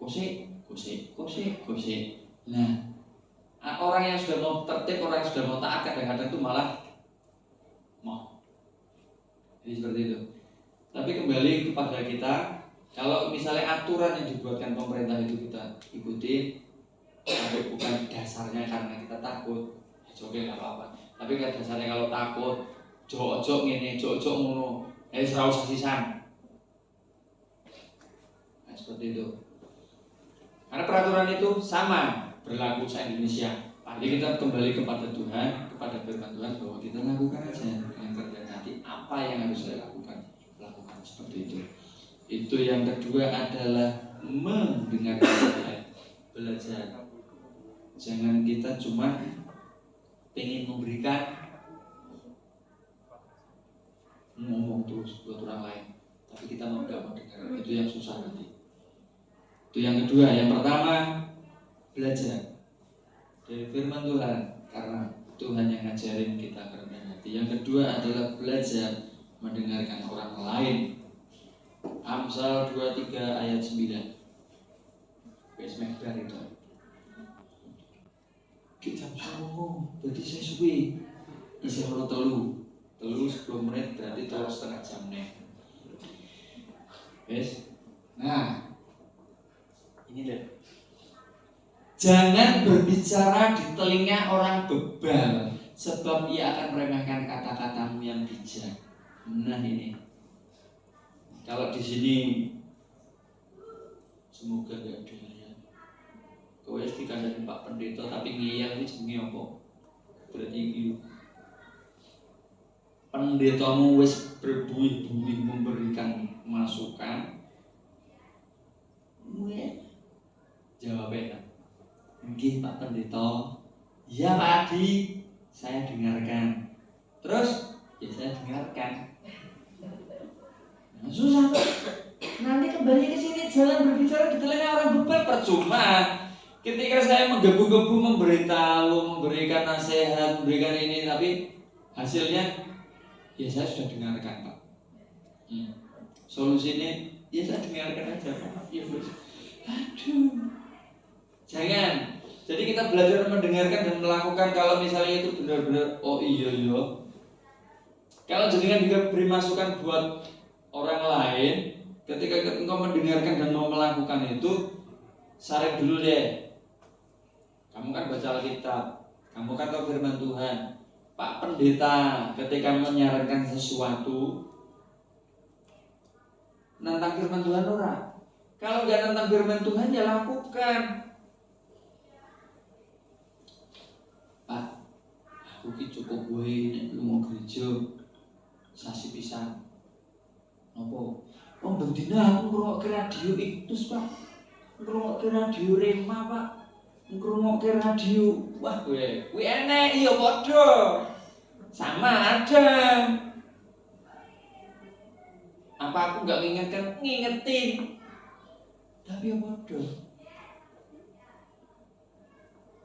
kosek. Nah, orang yang sudah mau tertib, orang yang sudah mau taat, kadang-kadang itu malah mau. Jadi seperti itu. Tapi kembali kepada kita, kalau misalnya aturan yang dibuatkan pemerintah itu kita ikuti, tapi bukan dasarnya karena kita takut, ya oke nggak apa-apa. Tapi kan dasarnya kalau takut, jok-jok ngene, jok-jok ngono, ora usah sisan. Nah, seperti itu. Karena peraturan itu sama berlaku se-Indonesia. Jadi kita kembali kepada Tuhan, kepada firman Tuhan bahwa kita lakukan aja yang terjadi, apa yang harus saya lakukan, lakukan seperti itu. Itu yang kedua adalah mendengarkan, belajar. Jangan kita cuma pengen memberikan, ngomong terus buat orang lain, tapi kita mau nggak mau dengar, itu yang susah nanti. Itu yang kedua. Yang pertama, belajar dari firman Tuhan karena Tuhan yang ngajarin kita kerendahan hati. Yang kedua adalah belajar mendengarkan orang lain. Amsal 23 ayat 9. Besmekbar itu. Kita ngomong, berarti saya suwi. Isi kalau telu 10 menit berarti telu setengah jam nih. Yes. Nah, ini deh. Jangan berbicara di telinga orang bebal, sebab ia akan meremehkan kata-katamu yang bijak. Nah ini. Kalau di sini, semoga gak ada ya. Kowe dikandani Pak Pendeta tapi ngeyel iki jenenge apa? Berarti iki pendetamu wis berbuih-buih memberikan masukan. Jawabnya, nggih Pak Pendeta. Iya Pak Adi, saya dengarkan. Terus, ya saya dengarkan. Nah, susah tuh. Nanti kembali ke sini jangan berbicara di telinga orang bebal, percuma. Ketika saya menggebu-gebu memberitahu, memberikan nasihat, memberikan ini, tapi hasilnya ya saya sudah dengarkan Pak. Solusinya ya saya dengarkan aja Pak. Ya bos. Aduh. Jangan. Jadi kita belajar mendengarkan dan melakukan. Kalau misalnya itu benar-benar oh iya. Kalau jenengan juga beri masukan buat orang lain, ketika engkau mendengarkan dan mau melakukan itu, saring dulu deh. Kamu kan baca Alkitab, kamu kan tahu firman Tuhan. Pak Pendeta ketika menyarankan sesuatu, nantang firman Tuhan ora. Kalau nggak nantang firman Tuhan ya lakukan. Pak, aku ki cukup wae nek lunga gereja sasi pisan. Nopo? Oh bendina aku ngrungokke radio Iktus Pak. Ngrungokke radio Rema Pak. Ngrungokke radio. Wah gue enek iya padha. Sama ada. Apa aku enggak ngingetkan? Ngingetin. Tapi ya padha.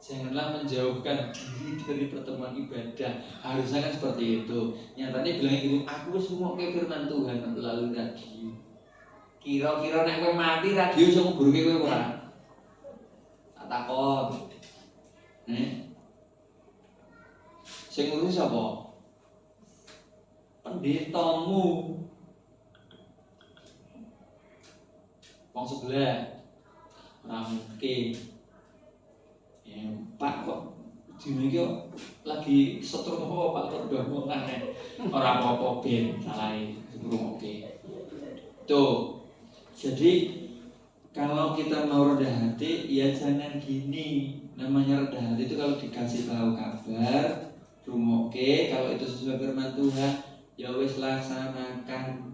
Janganlah menjauhkan diri dari pertemuan ibadah. Harusnya kan seperti itu. Nyatanya bilangnya gitu, aku wis ngrungokke firman Tuhan melalui radio. Kira-kira nek kowe mati radio iso nguburke kowe ora? Tak takon. Sing ngurus sapa? Pendetamu. Wong sebelah. Ora mungkin. Ya, Pak kok dino iki lagi setrum apa Pak udah ngomongane ora apa-apa ben salahe ngrungokke. Tuh. Jadi kalau kita mau rendah hati ya jangan gini. Namanya rendah hati itu kalau dikasih tahu kabar, rungokke, kalau itu sesuai firman Tuhan, ya wis laksanakan.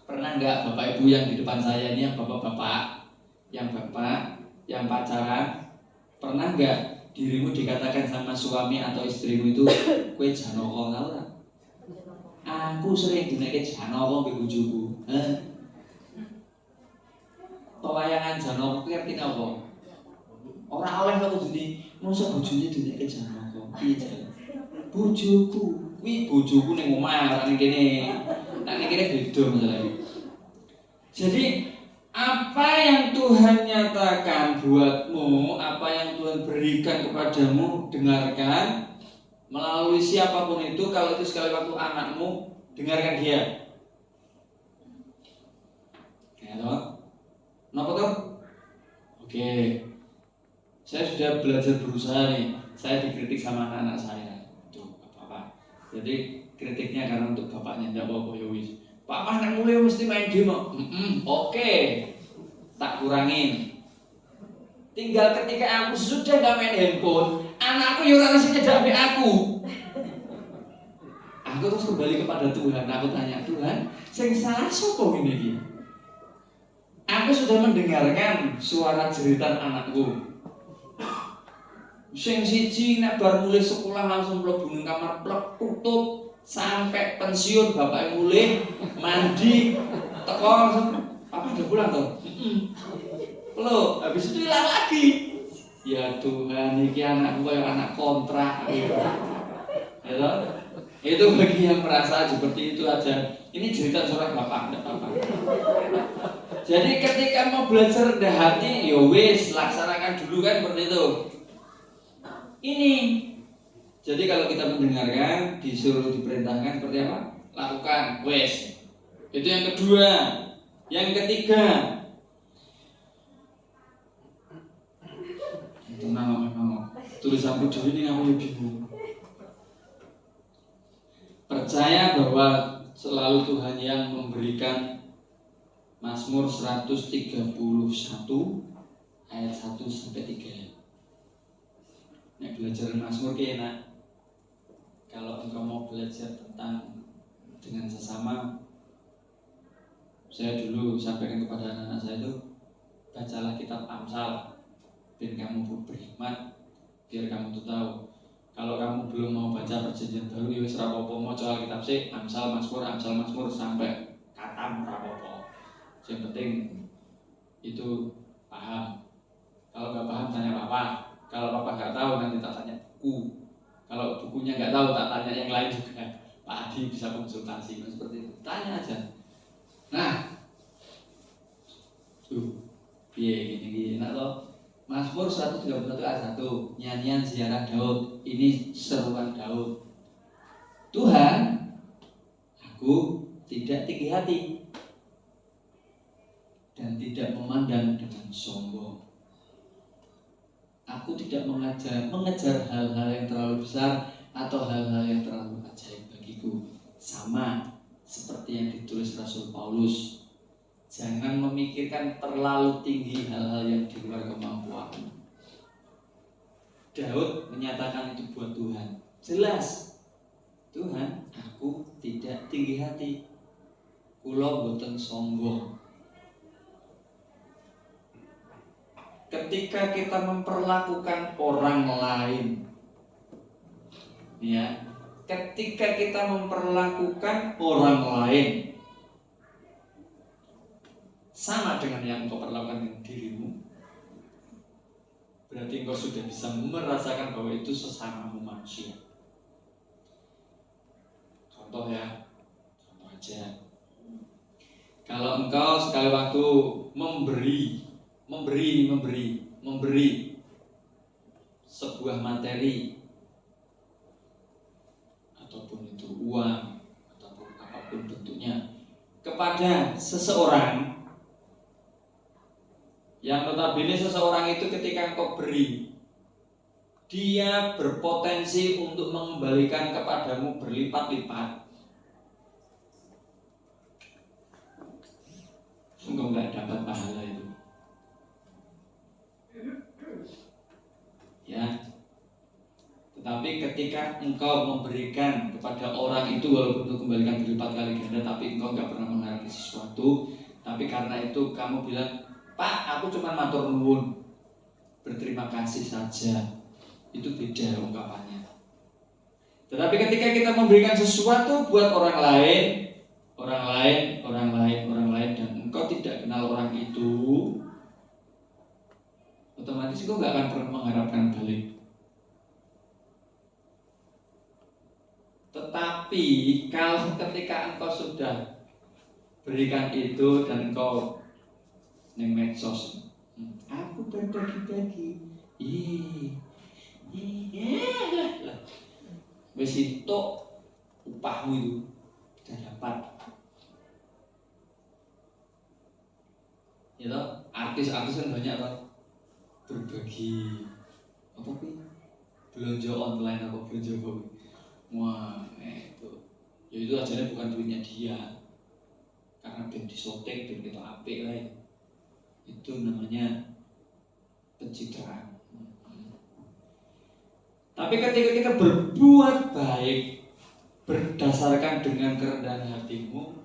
Pernah nggak Bapak Ibu yang di depan saya ini yang bapak-bapak, yang pacaran, pernah nggak dirimu dikatakan sama suami atau istrimu itu kue janoko tau tak? Aku sering dinake janoko mbek bojoku. Pewayangan janoko kuwi artine apa? Ora oleh kok kudune mosok bojone dinake janoko. Piye jare? Bojoku, kuwi bojoku ning omah ora ning kene. Nek ning kene beda masalahnya. Jadi apa yang Tuhan nyatakan buatmu, apa yang Tuhan berikan kepadamu, dengarkan. Melalui siapapun itu, kalau itu sekali waktu anakmu, dengarkan dia. Ya toh? Kenapa toh? Oke. Saya sudah belajar berusaha nih. Saya dikritik sama anak-anak saya. Tuh, apa-apa. Jadi kritiknya karena untuk bapaknya ndak apa-apa ya wis. Pak Mas nek mulai mesti main game. Oke. Tak kurangin. Tinggal ketika aku sudah gak main handphone, anakku yang harus nyedak aku. Aku terus kembali kepada Tuhan. Aku tanya Tuhan, sing salah sapa ngene iki? Aku sudah mendengarkan suara jeritan anakku. Sing siji nek bar mulai sekolah langsung mlebu nang kamar plek tutup sampai pensiun bapak mulai mandi teko langsung apa udah pulang toh? Loh, habis itu hilang lagi. Ya Tuhan, ini anakku kayak anak kontrak. Ya toh? Itu bagi yang merasa seperti itu aja. Ini cerita seorang bapak, enggak apa-apa. Jadi ketika mau belajar rendah hati, ya wis laksanakan dulu kan seperti itu. Ini. Jadi kalau kita mendengarkan, disuruh diperintahkan seperti apa? Lakukan, wis. Itu yang kedua. Yang ketiga, tenang. Tulisanku dulu ini aku yang bingung. Percaya bahwa selalu Tuhan yang memberikan. Mazmur 131 ayat 1 sampai 3. Nek belajar Mazmur ki enak. Kalau engkau mau belajar tentang dengan sesama, saya dulu sampaikan kepada anak-anak saya itu, bacalah kitab Amsal. Biar kamu berhikmat, biar kamu tuh tahu. Kalau kamu belum mau baca perjanjian baru, ya wis rapopo mau soal kitab sih, Amsal Mazmur sampai katam rapopo. Yang penting itu paham. Kalau nggak paham tanya papa. Kalau papa nggak tahu nanti tak tanya buku. Kalau bukunya nggak tahu tak tanya yang lain juga. Pak Adi bisa konsultasi seperti itu. Tanya aja. Nah, gini enak toh. Mazmur 131 ayat 1, nyanyian ziarah Daud. Ini seruan Daud. Tuhan, aku tidak tinggi hati dan tidak memandang dengan sombong. Aku tidak mengejar hal-hal yang terlalu besar atau hal-hal yang terlalu ajaib bagiku. Sama seperti yang ditulis Rasul Paulus. Jangan memikirkan terlalu tinggi hal-hal yang di luar kemampuanmu. Daud menyatakan itu buat Tuhan. Jelas, Tuhan, aku tidak tinggi hati. Kula boten sombong. Ketika kita memperlakukan orang lain, ya, ketika kita memperlakukan orang lain sama dengan yang engkau perlakukan dengan dirimu, berarti engkau sudah bisa merasakan bahwa itu sesamamu manusia. Contoh aja. Kalau engkau sekali waktu memberi sebuah materi ataupun itu uang ataupun apapun bentuknya kepada seseorang Yang notabene seseorang itu ketika engkau beri, dia berpotensi untuk mengembalikan kepadamu berlipat-lipat. Engkau nggak dapat pahala itu. Ya. Tetapi ketika engkau memberikan kepada orang itu walaupun untuk kembalikan berlipat kali ganda, tapi engkau nggak pernah mengharapkan sesuatu, tapi karena itu kamu bilang, Pak, aku cuma matur nuwun, berterima kasih saja, itu beda ungkapannya. Tetapi ketika kita memberikan sesuatu buat orang lain, dan engkau tidak kenal orang itu, otomatis engkau nggak akan pernah mengharapkan balik. Tetapi kalau ketika engkau sudah berikan itu dan engkau neng medsos, aku berbagi-bagi, wes itu upahmu itu sudah dapat. Ya toh, artis-artis kan banyak toh berbagi apa sih, belanja online apa belanja apa. Wah, itu. Ya itu asalnya bukan duitnya dia. Karena ben disotek, ben kita apik lah. Itu namanya pencitraan. Tapi ketika kita berbuat baik berdasarkan dengan kerendahan hatimu,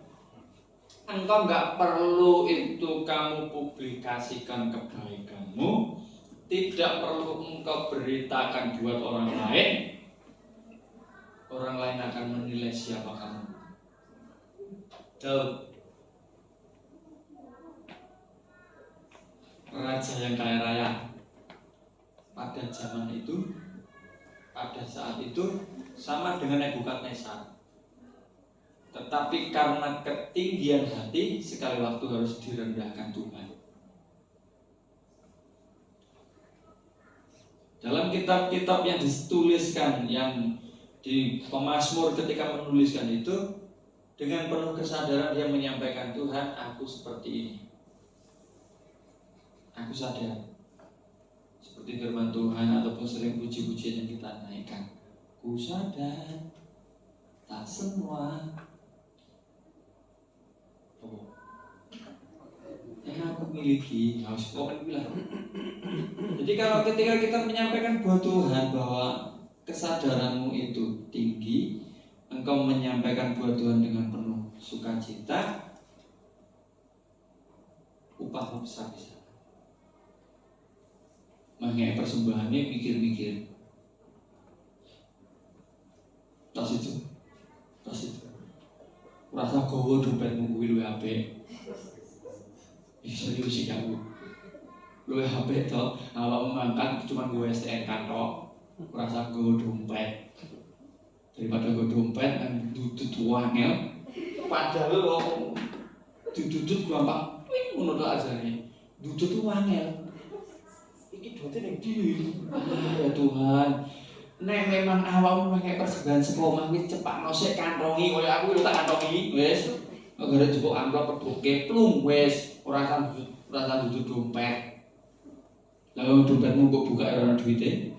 engkau nggak perlu itu kamu publikasikan kebaikanmu, tidak perlu engkau beritakan buat orang lain. Orang lain akan menilai siapa kamu. Tahu? Raja yang kaya raya pada zaman itu, pada saat itu sama dengan Nebukadnezar. Tetapi karena ketinggian hati, sekali waktu harus direndahkan Tuhan. Dalam kitab-kitab yang dituliskan, yang di Pemazmur ketika menuliskan itu, dengan penuh kesadaran dia menyampaikan, Tuhan, aku seperti ini. Aku sadar. Seperti firman Tuhan ataupun sering puji-pujian yang kita naikkan. Ku sadar tak semua yang aku miliki harus komen bilang. Jadi kalau ketika kita menyampaikan buat Tuhan bahwa kesadaranmu itu tinggi, engkau menyampaikan buat Tuhan dengan penuh sukacita, upahmu besar bisa. Makanya persembahannya mikir-mikir. Tas itu. Rasa gowo dompetmu kuwi luwih apik. Serius sih kamu. Luwih apik to, awakmu mangkat cuma gue STNK tok. Rasa gowo dompet. Daripada gowo dompet kan dudut wangel. Padahal wong dudut gampang ngono tok ajane. Dudut wangel. Iki dote ning ndi? Ya Tuhan. Nek memang awakmu pakai persembahan sepomah wis cepakno sik kantongi koyo aku lho tak kantongi wis. Gara jupuk amplop pebuke plung wis ora usah dudut dompet. Lah wong dompetmu kok buka ora ana duite.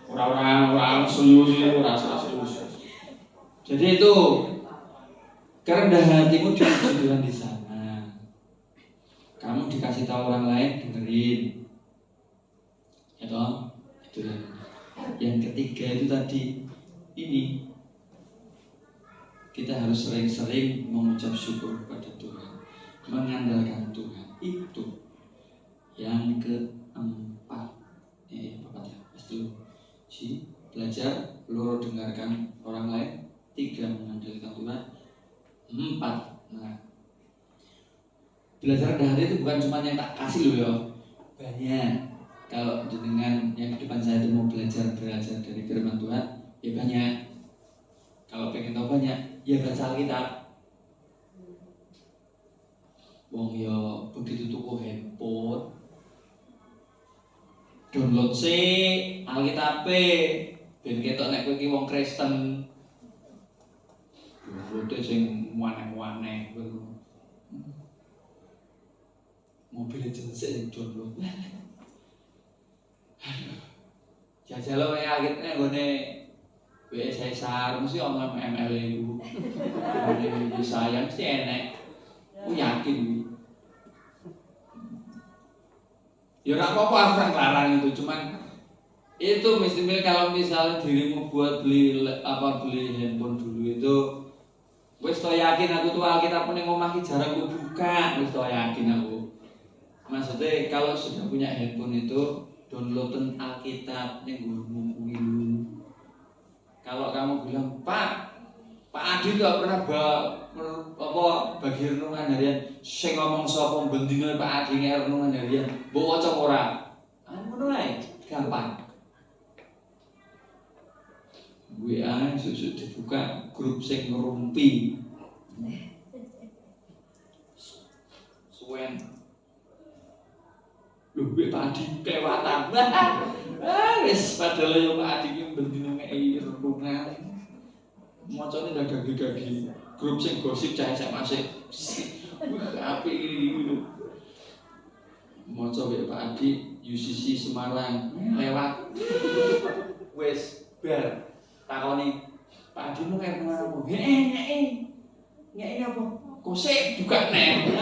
Ora serius. Jadi itu kerendahan hatimu ditunjukkan di sana. Kamu dikasih tahu orang lain dengerin. Ya toh? Itu yang ketiga itu tadi ini kita harus sering-sering mengucap syukur kepada Tuhan, mengandalkan Tuhan. Itu yang keempat. Belajar, loro dengarkan orang lain, 3 mengandalkan Tuhan, 4. Nah, belajar rendah hati itu bukan cuma yang tak kasih loh ya, banyak. Kalau dengan yang di depan saya itu mau belajar dari firman Tuhan, ya banyak. Kalau pengen tahu banyak, ya baca Alkitab. Wong ya begitu tuku handphone, download sih Alkitab ben ketok nek kowe iki wong Kristen. Download sing waneh-waneh ngono. Mobile Legends sing download. Aduh. Jajal lo akhirnya nggone BSSR mesti ono ML iku. Ngene sayang mesti enek. Aku yakin iki. Ya ora apa-apa aku kan larang itu, cuman itu mesti kalau misalnya dirimu buat beli handphone dulu itu wis to yakin aku tuh Alkitab ning omah ki jarang aku buka, wis to yakin aku. Maksudnya kalau sudah punya handphone itu downloadin Alkitab ning nggonmu kuwi dulu. Kalau kamu bilang, Pak Adi gak pernah bagi renungan harian. Sing ngomong sapa bendina Pak Adi nge renungan harian. Mbok waca ora? Ngono ae, gampang. WA susuk dibuka grup sing ngerumpi. Suwen. Lho Pak Adi kelewatan. Wis padahal yo Pak Adi ki bendina ngeki renungan. Macane ndak gagi-gagi. Grup sing gosip cah SMA sik. Apik iki. Maca wae Pak Adi UCC Semarang lewat. Wis bar takoni Pak Adi nu ngerti apa? Ngeke apa? Kosek buka nek.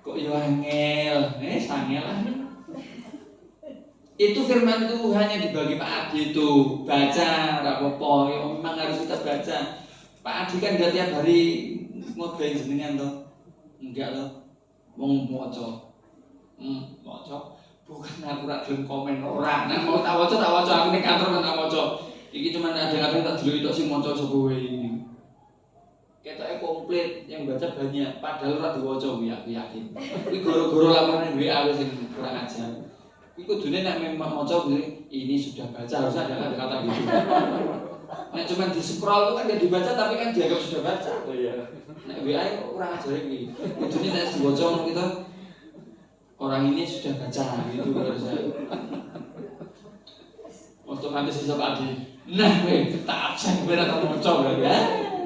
Kok yo angel. Angel lah. Itu firman Tuhan yang dibagi Pak Adi itu baca, nggak apa-apa, ya memang harus kita baca. Pak Adi kan nggak tiap hari ngobrolin jenengan toh, enggak loh, moco, bukan aku gelem komen orang, nah mau tak waca aku ning kantor kan tak waca. Iki cuma ada tak dulu itu sih moco sebuah ini. Ketoknya komplit yang baca banyak, padahal ora diwaca aku yakin. Iki goro-goro laporan WA wis kurang ajar. Iku kudune nek memang maca ini sudah baca harus ada kata-kata gitu. Nek cuma di scroll itu kan dia dibaca tapi kan dianggap sudah baca. Oh iya. Nek WA ora ajar iki. Kudune nek diwaca ngono kita orang ini sudah baca gitu harusnya. Otomatis iso Pak Adi. Nah, tak absen kowe ora maca berarti ya.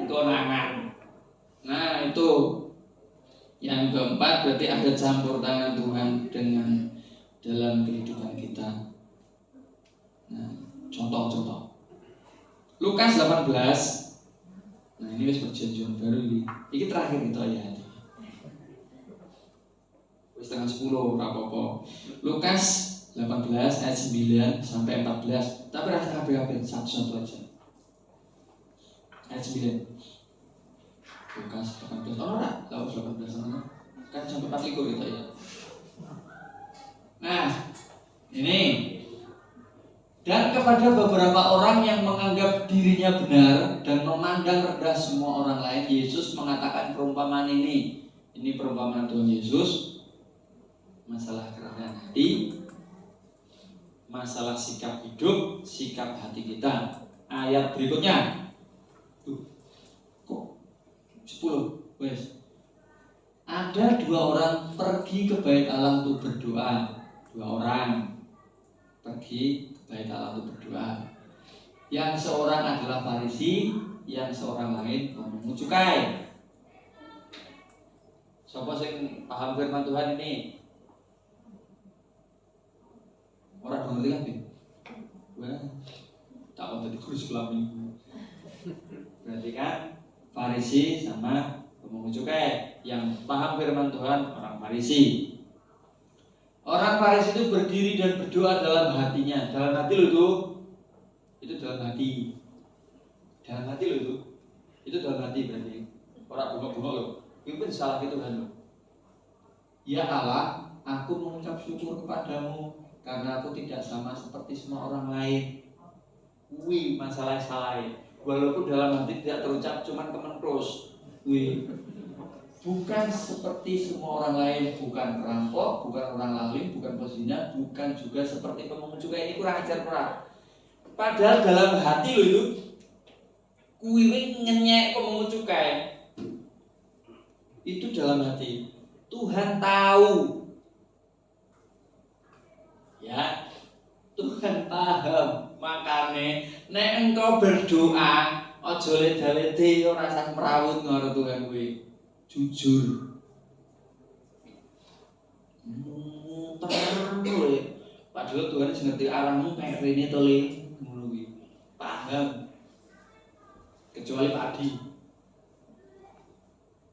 Konangan. Nah, itu yang keempat berarti ada campur tangan Tuhan dengan dalam kehidupan kita. Nah, contoh-contoh. Lukas 18. Nah, ini wis perjanjian baru ini. Ini terakhir itu ayat. Wis tengah 10 ora apa-apa. Lukas 18 ayat 9 sampai 14. Tapi rasa kabeh satu-satu aja. Ayat 9. Lukas 18. Oh, ora, Lukas 18 sana. Kan sampai 40 gitu ya. Nah, ini dan kepada beberapa orang yang menganggap dirinya benar dan memandang rendah semua orang lain, Yesus mengatakan perumpamaan ini. Ini perumpamaan Tuhan Yesus, masalah kerendahan hati, masalah sikap hidup, sikap hati kita. Ayat berikutnya, kok 10, wes. Ada 2 orang pergi ke bait Allah untuk berdoa. 2 orang pergi ke bait Allah untuk berdoa. Yang seorang adalah Farisi, yang seorang lain pemungut cukai. Siapa sing paham firman Tuhan ini? Orang ngerti kan? Wah, tak mau jadi guru sekolah minggu. Berarti kan Farisi sama pemungut cukai. Yang paham firman Tuhan orang Farisi. Orang Farisi itu berdiri dan berdoa dalam hatinya. Dalam hati lo itu dalam hati. Dalam hati lo itu dalam hati berarti. Orang bunga-bunga lo. Itu pun salah itu kan lo. Ya Allah, aku mengucap syukur kepadamu karena aku tidak sama seperti semua orang lain. Wih, masalah salah. Walaupun dalam hati tidak terucap, cuman kementerus. Wih. Bukan seperti semua orang lain, bukan perampok, bukan orang lalim, bukan pezina, bukan juga seperti pemungut cukai. Ini kurang ajar kurang. Padahal dalam hati lo itu, kuwi ngenyek pemungut cukai. Itu dalam hati. Tuhan tahu. Ya, Tuhan paham. Makane nek engkau berdoa, aja leda-lede ora usah merawut karo Tuhan kuwi. Jujur. Terang lho. Padahal Tuhan sing ngerti arahmu kayak rene to le. Ngono kuwi. Paham. Kecuali Pak Adi.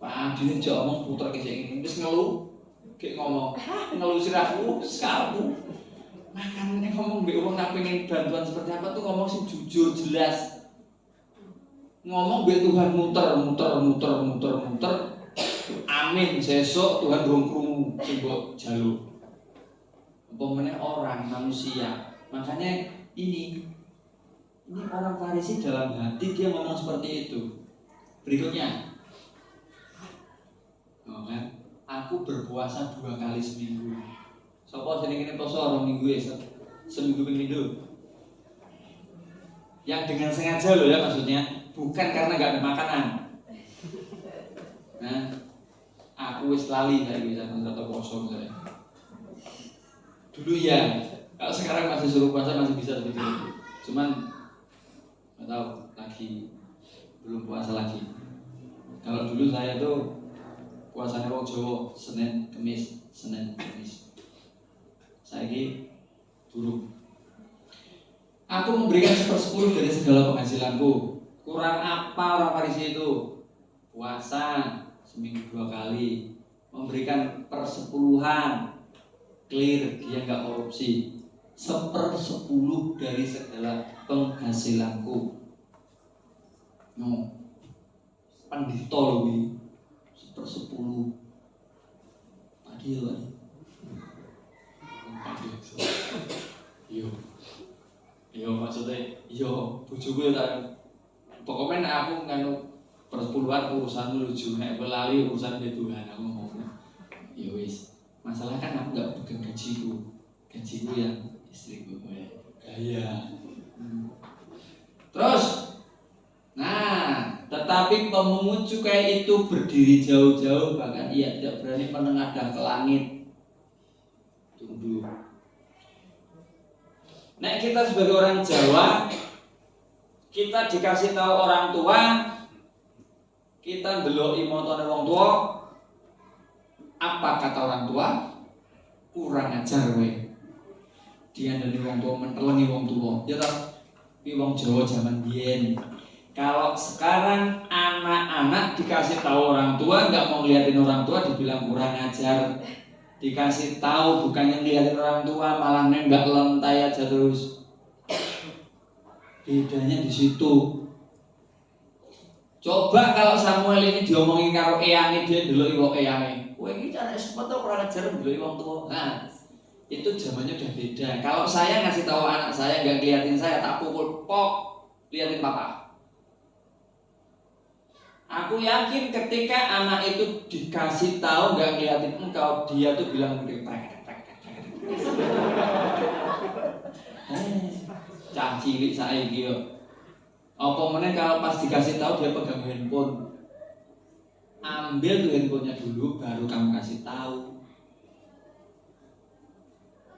Pak Adi nek jek omong puter kesek ngene wis ngeluh. Kayak ngomong, ngeluh sirahku, sekalmu. Makanya ngomong mbek wong nak pengen bantuan seperti apa tuh ngomong sing jujur jelas. Ngomong mbek Tuhan muter. Amin, sesuk Tuhan durung krungu sing mbok jaluk. Apa meneh orang manusia. Makanya ini orang Farisi dalam hati dia ngomong seperti itu. Berikutnya. Oh kan? Aku berpuasa 2 kali seminggu. Sopo sing ngene poso 2 minggu ya, seminggu ping pindho. Yang dengan sengaja loh ya maksudnya, bukan karena enggak ada makanan. Nah, aku wis lali saiki bisa atau poso misalnya. Dulu ya, kalau sekarang masih suruh puasa masih bisa seperti itu. Cuman enggak tahu lagi belum puasa lagi. Kalau dulu saya tuh puasanya wong Jawa Senin Kamis. Saiki durung. Aku memberikan 1/10 dari segala penghasilanku. Kurang apa orang Farisi itu? Puasa seminggu 2 kali, memberikan 1/10, clear dia nggak korupsi. 1/10 dari segala penghasilanku. No, pandito loh. 1/10 adil kan? Yo maksudnya bojoku ya tak pokoknya aku nganu 1/10 urusan menuju nek lali urusan be Tuhan aku ngomong. Ya wis, masalah kan aku enggak pegang gajiku yang istriku gaya. Terus tetapi pemungut cukai itu berdiri jauh-jauh, bahkan ia tidak berani menengadah ke langit. Tunggu. Nek kita sebagai orang Jawa, kita dikasih tahu orang tua, kita ndeloki motone wong tua, apa kata orang tua? Kurang ajar we. Dia dari wong tua mentelengi wong tua. Ya toh, iki wong Jawa zaman biyen. Kalau sekarang anak-anak dikasih tahu orang tua, nggak mau ngeliatin orang tua, dibilang kurang ajar. Dikasih tahu bukannya ngeliatin orang tua, malah nggak lentai aja terus. Bedanya di situ. Coba kalau Samuel ini diomongin karo eyange, dia ndeloki wong eyange. Kowe iki carane sepet to kurang ajar ndeloki wong tua. Nah, itu zamannya udah beda. Kalau saya ngasih tahu anak saya nggak ngeliatin saya, tak pukul pok, liatin papa. Aku yakin ketika anak itu dikasih tahu nggak ngeliatin engkau, dia tuh bilang cah cilik saiki yo. Apa meneh kalau pas dikasih tahu dia pegang handphone. Ambil tuh handphonenya dulu baru kamu kasih tahu.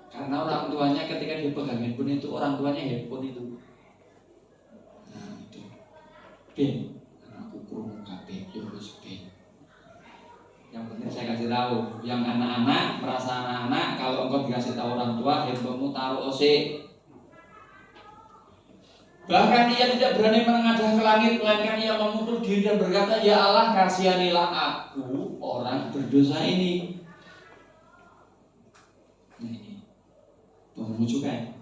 Karena orang tuanya ketika dia pegang handphone itu orang tuanya handphone itu. Nah itu. Ben, anakku kurung kabeh yo wis ben. Yang penting saya kasih tahu, yang anak-anak merasa anak-anak kalau engkau dikasih tahu orang tua handphonemu taruh OC. Bahkan ia tidak berani menengadah ke langit, melainkan ia memukul diri dan berkata, ya Allah kasihanilah aku orang berdosa ini. Ini pemungut cukai.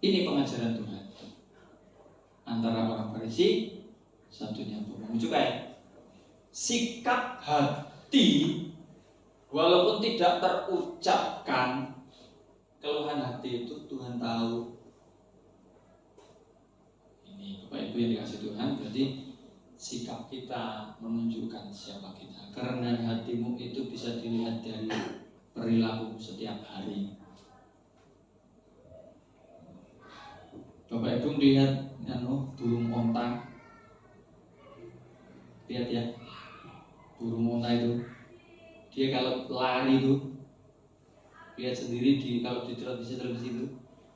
Ini pengajaran Tuhan. Antara orang Farisi, satunya pemungut cukai. Sikap hati, walaupun tidak terucapkan, keluhan hati itu Tuhan tahu. Bapak Ibu yang dikasih Tuhan, berarti sikap kita menunjukkan siapa kita. Karena hatimu itu bisa dilihat dari perilaku setiap hari. Bapak Ibu lihat burung onta. Lihat ya, burung onta itu dia kalau lari itu lihat sendiri kalau di televisi itu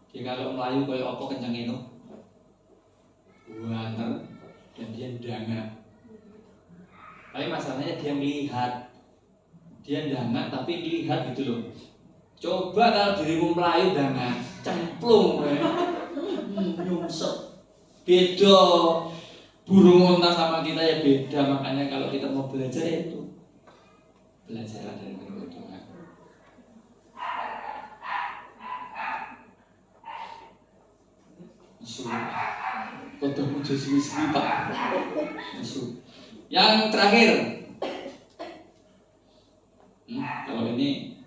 dia kalau melayu kayak apa kencang itu buanter dan dia danga. Tapi masalahnya dia melihat dia dangak tapi lihat gitu loh. Coba kalau dirimu melayu dangak, cemplung nyungsep. Beda. Burung unta sama kita ya beda. Makanya kalau kita mau belajar itu belajarlah dari firman Tuhan. Musuh. Kodomu suwi-suwi Pak. Musuh. Yang terakhir. Kalau ini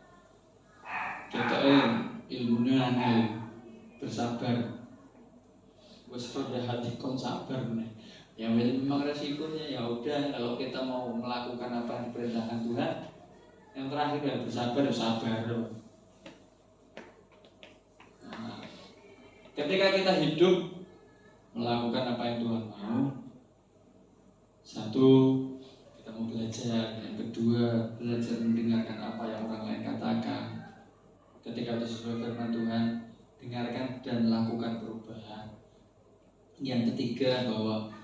contohnya ilmunya angel, bersabar. Wes roda hati kon sabar nih. Ya memang resikonya ya udah kalau kita mau melakukan apa yang diperintahkan Tuhan, yang terakhir ya bersabar, sabar. Nah, ketika kita hidup melakukan apa yang Tuhan mau, satu kita mau belajar, yang kedua belajar mendengarkan apa yang orang lain katakan. Ketika itu sesuai firman Tuhan, dengarkan dan lakukan perubahan. Yang ketiga bahwa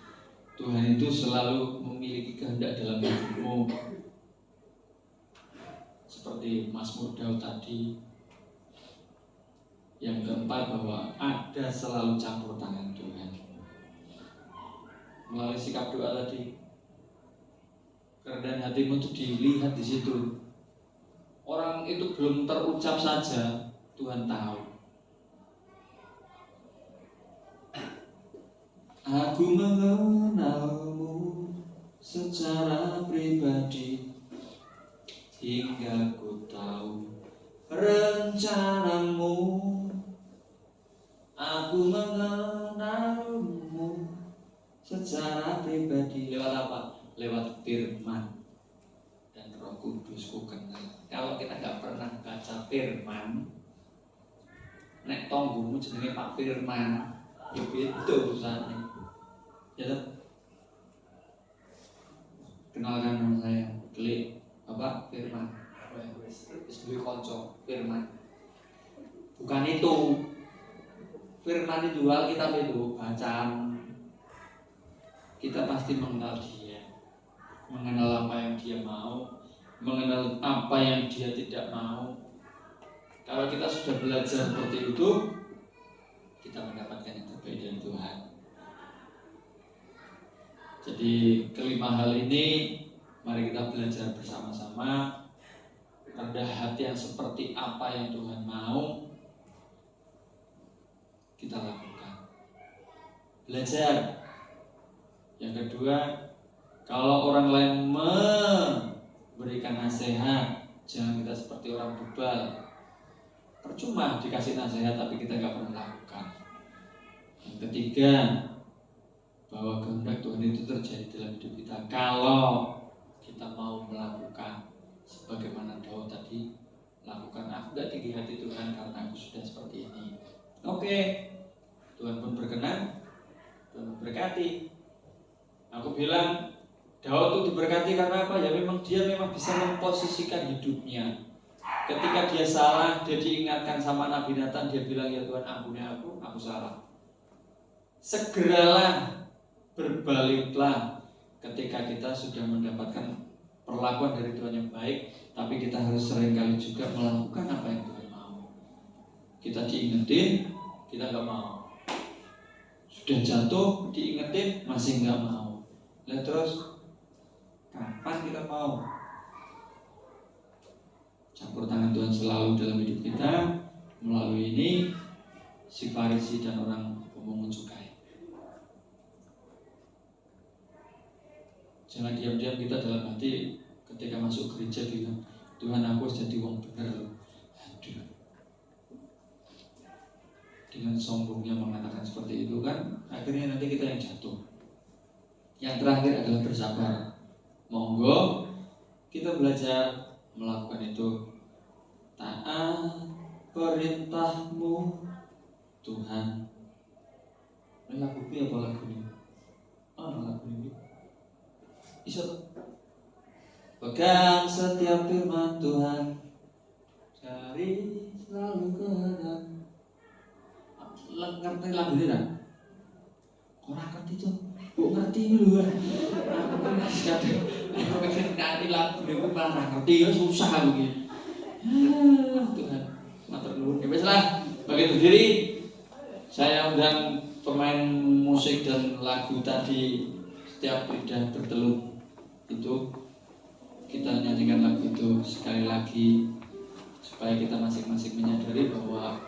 Tuhan itu selalu memiliki kehendak dalam hidupmu. Seperti Mazmur Daud tadi. Yang keempat bahwa ada selalu campur tangan Tuhan. Melalui sikap doa tadi, kerendahan hatimu itu dilihat di situ. Orang itu belum terucap saja, Tuhan tahu. Aku mengenalmu secara pribadi hingga ku tahu rencanamu. Aku mengenalmu secara pribadi lewat apa? Lewat firman dan Roh Kudus ku kenal. Kalau kita nggak pernah baca firman, nek tonggomu jenenge Pak Firman, ya beda urusannya. Ya, kenalkan nama saya, klik Bapak Firman. Sebelum konco Firman. Bukan itu. Firman itu Alkitab itu bacaan. Kita pasti mengenal dia, mengenal apa yang dia mau, mengenal apa yang dia tidak mau. Kalau kita sudah belajar seperti itu, kita mendapatkan yang terbaik dari Tuhan. Jadi kelima hal ini mari kita belajar bersama-sama. Rendah hati yang seperti apa yang Tuhan mau kita lakukan. Belajar. Yang kedua, kalau orang lain memberikan nasihat, jangan kita seperti orang bebal. Percuma dikasih nasihat tapi kita nggak pernah lakukan. Yang ketiga, bahwa kehendak Tuhan itu terjadi dalam hidup kita kalau kita mau melakukan sebagaimana Daud tadi lakukan. Aku gak tinggi hati Tuhan karena aku sudah seperti ini. Oke, Tuhan pun berkenan, Tuhan berkati. Aku bilang Daud itu diberkati karena apa? Ya memang dia bisa memposisikan hidupnya. Ketika dia salah, dia diingatkan sama Nabi Nathan, dia bilang ya Tuhan ampuni aku salah. Segeralah berbaliklah ketika kita sudah mendapatkan perlakuan dari Tuhan yang baik, tapi kita harus seringkali juga melakukan apa yang Tuhan mau. Kita diingetin, kita nggak mau. Sudah jatuh, diingetin, masih nggak mau. Nah terus, kapan kita mau? Campur tangan Tuhan selalu dalam hidup kita. Melalui ini, si Farisi dan orang pemungut cukai. Jangan diam-diam kita dalam hati ketika masuk gereja bilang, Tuhan aku harus jadi wong bener loh. Aduh. Dengan sombongnya mengatakan seperti itu kan, akhirnya nanti kita yang jatuh. Yang terakhir adalah bersabar. Monggo kita belajar melakukan itu. Taat perintahmu Tuhan. Ini lagu ini apa lagu ini? Lagu ini. Bisa pegang setiap firman Tuhan, cari selalu kehendak. Ngerti lagu ini kan? Orang ngerti tuh, bu ngerti dulu kan? Aku pengen nyanyi lagu niku malah ngerti ya susah begini. Tuhan, matur nuwun. Wis lah, bagi berdiri. Saya undang pemain musik dan lagu tadi setiap lidah bertelut itu kita nyanyikan lagu itu sekali lagi supaya kita masing-masing menyadari bahwa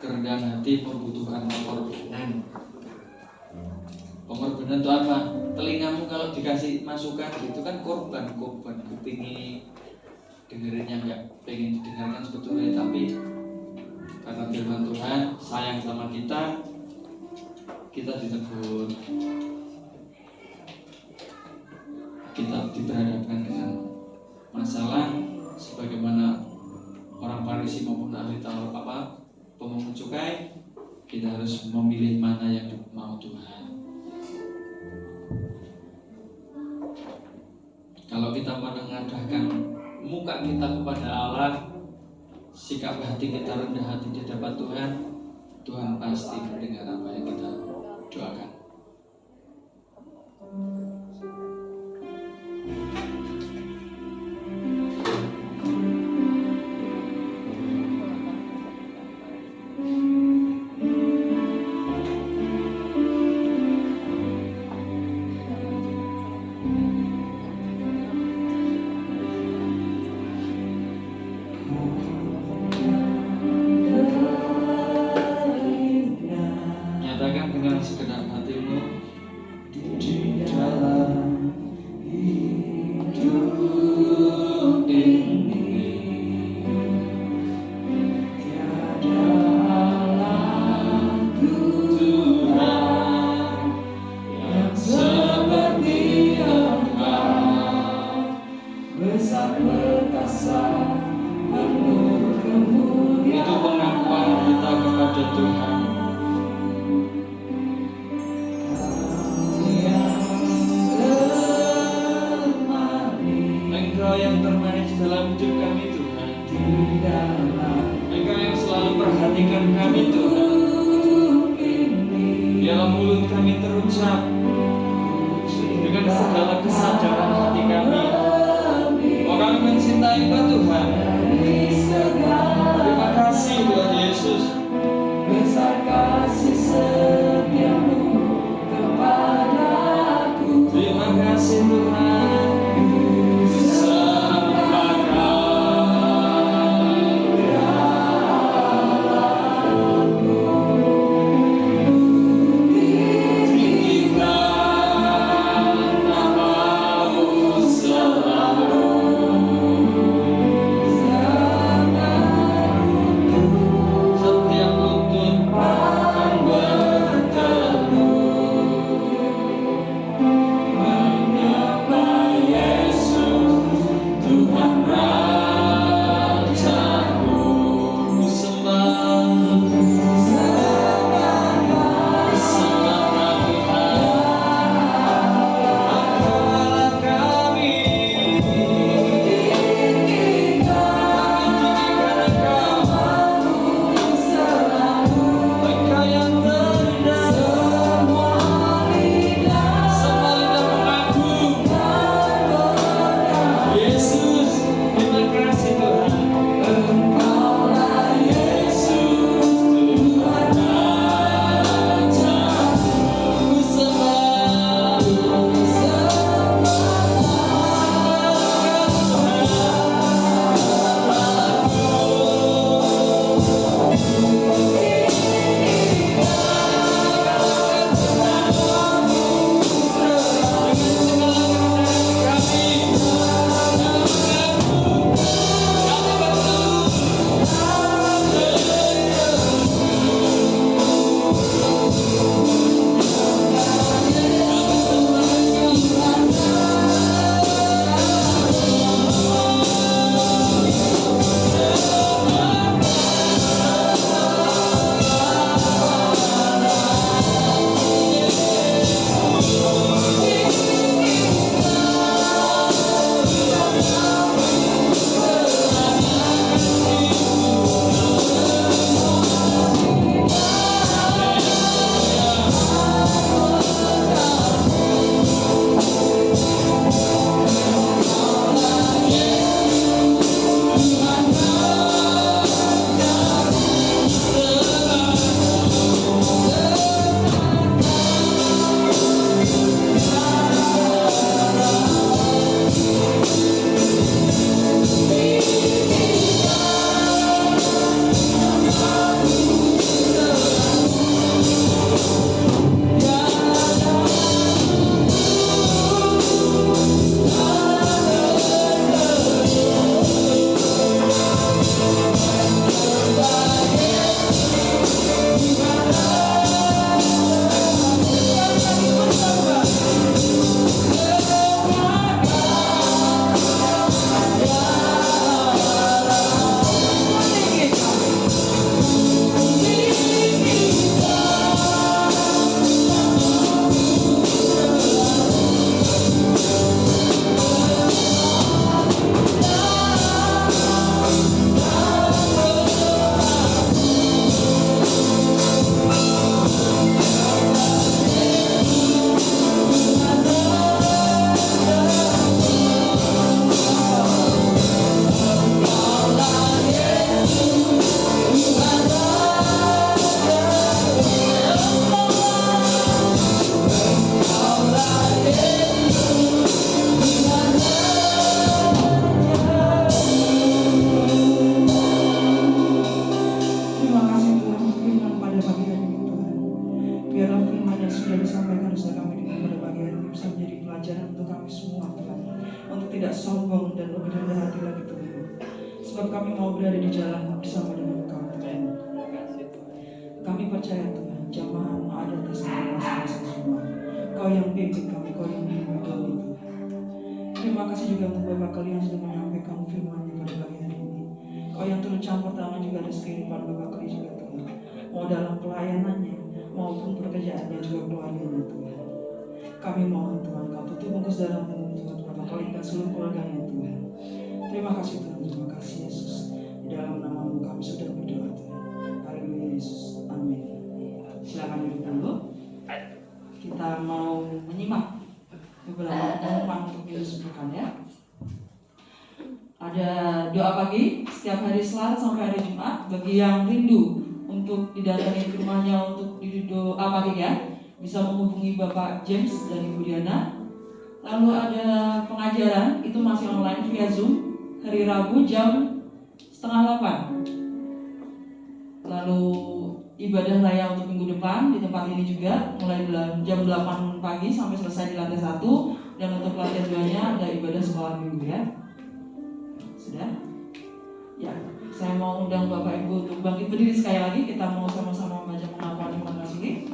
kerendahan hati membutuhkan pengorbanan. Pengorbanan itu apa? Telingamu kalau dikasih masukan itu kan korban kepingin dengerinnya nggak pengen didengarkan sebetulnya, tapi karena firman Tuhan sayang sama kita ditegur, kita diperhadapkan dengan masalah sebagaimana orang Farisi maupun ahli Taurat pemungut cukai, kita harus memilih mana yang mau Tuhan. Kalau kita menengadahkan muka kita kepada Allah, sikap hati kita rendah hati di hadapan Tuhan, Tuhan pasti mendengar apa yang kita doakan. Nyatakan dengan segenap hatimu di dalam hidup ini tiada lagu Tuhan yang seperti Engkau, besar perkasa penuh kemuliaan. Itu pengakuan kita kepada Tuhan. Engkau yang termanis dalam hidup kami Tuhan, Engkau yang selalu perhatikan kami Tuhan. Dalam mulut kami terucap dengan segala kesadaran hati kami, bahwa kami mencintai Engkau Tuhan. Terima kasih Tuhan Yesus. Besar kasih setiamu kepadaku. Terima kasih Tuhan. Setiap tidak sombong dan lebih rendah hati lagi Tuhan. Sebab kami mau berada di jalan bersama dengan Engkau Tuhan. Kami percaya Tuhan, jamaah ada atas nama masing-masing semua. Kau yang pimpin kami, Kau yang bimbing kami Tuhan. Terima kasih juga untuk Bapak kalian yang sudah menyampaikan firman-Nya pada pagi hari ini. Kau yang turut campur tangan juga atas kehidupan Bapak kalian juga Tuhan. Mau dalam pelayanannya maupun pekerjaannya juga keluarganya Tuhan. Kami mohon Tuhan, Kau tutup bungkus dalam Tuhan Bapak kalian dan seluruh keluarganya Tuhan. Terima kasih Tuhan, terima kasih Yesus. Di dalam nama-Mu kami sudah berdoa Tuhan. Haleluya Yesus, amin. Silakan duduk dulu. Kita mau menyimak beberapa pengumuman untuk didiskusikan ya. Ada doa pagi setiap hari Selasa sampai hari Jumat bagi yang rindu untuk didatangi ke rumahnya untuk doa pagi ya. Bisa menghubungi Bapak James dan Ibu Diana. Lalu ada pengajaran itu masih online via Zoom hari Rabu jam 7:30. Lalu ibadah raya untuk minggu depan di tempat ini juga mulai jam 8 pagi sampai selesai di lantai 1. Dan untuk lantai 2-nya ada ibadah sekolah minggu ya. Sudah? Ya, saya mau undang Bapak Ibu untuk bangkit berdiri sekali lagi. Kita mau sama-sama membaca pengakuan iman Katolik.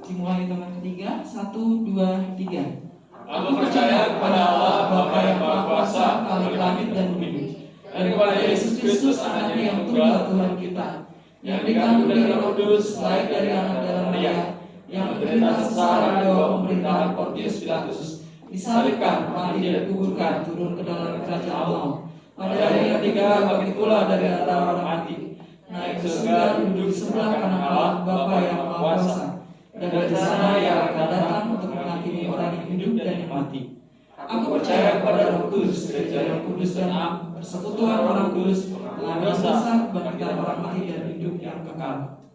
Dimulai hitungan ketiga, 1, 2, 3. Aku percaya kepada Allah Bapa yang Maha Kuasa, Khalik langit dan bumi, dan kepada Yesus Kristus anaknya yang tunggal Tuhan kita, yang dikandung dari Roh Kudus, lahir dari anak darah Maria, yang menderita sengsara di bawah pemerintahan Pontius Pilatus, disalibkan, mati dan dikuburkan, turun ke dalam kerajaan maut. Pada hari ketiga bangkit pula dari antara orang mati, naik ke surga, duduk di sebelah kanan Allah Bapa yang Maha Kuasa. Dan dari sana ia akan datang untuk menghakimi orang yang hidup dan yang mati. Aku percaya kepada Roh Kudus, Gereja yang kudus dan am, persekutuan orang kudus, pengampunan dosa, kebangkitan orang mati dan hidup yang kekal.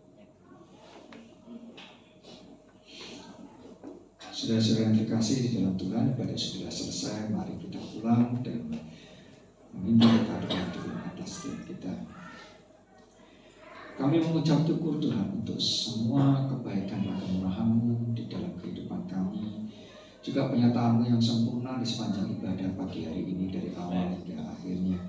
Saudara-saudara yang terkasih di dalam Tuhan, ibadah sudah selesai. Mari kita pulang dan meminta berkat Tuhan atas setiap kita. Kami mengucap syukur Tuhan untuk semua kebaikan dan kemurahan-Mu di dalam kehidupan kami, juga penyertaan-Mu yang sempurna di sepanjang ibadah pagi hari ini dari awal hingga akhirnya.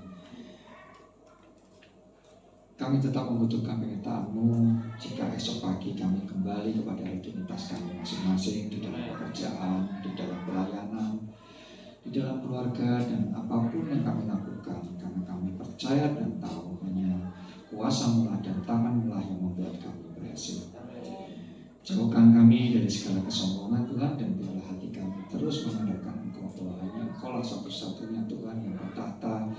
Kami tetap membutuhkan penyertaan-Mu jika esok pagi kami kembali kepada rutinitas kami masing-masing di dalam pekerjaan, di dalam pelayanan, di dalam keluarga, dan apapun yang kami lakukan, karena kami percaya dan tahu hanya kuasa-Mu dan tangan-Mu yang membuat kami berhasil. Jauhkan kami dari segala kesombongan Tuhan, dan biarlah hati kami terus mengandalkan Engkau, bahwa hanya Engkau lah satu-satunya Tuhan yang bertata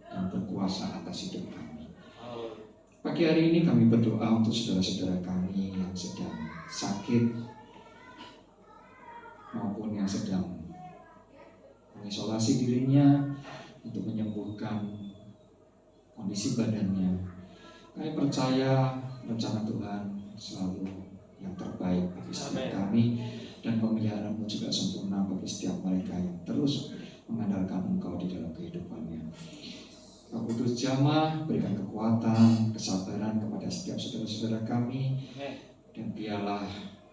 dan berkuasa atas hidup kami. Pagi hari ini kami berdoa untuk saudara-saudara kami yang sedang sakit maupun yang sedang mengisolasi dirinya untuk menyembuhkan kondisi badannya. Kami percaya rencana Tuhan selalu yang terbaik bagi setiap kami, dan pemeliharaan-Mu juga sempurna bagi setiap mereka yang terus mengandalkan Engkau di dalam kehidupannya. Roh Kudus jamah, berikan kekuatan, kesabaran kepada setiap saudara-saudara kami, dan biarlah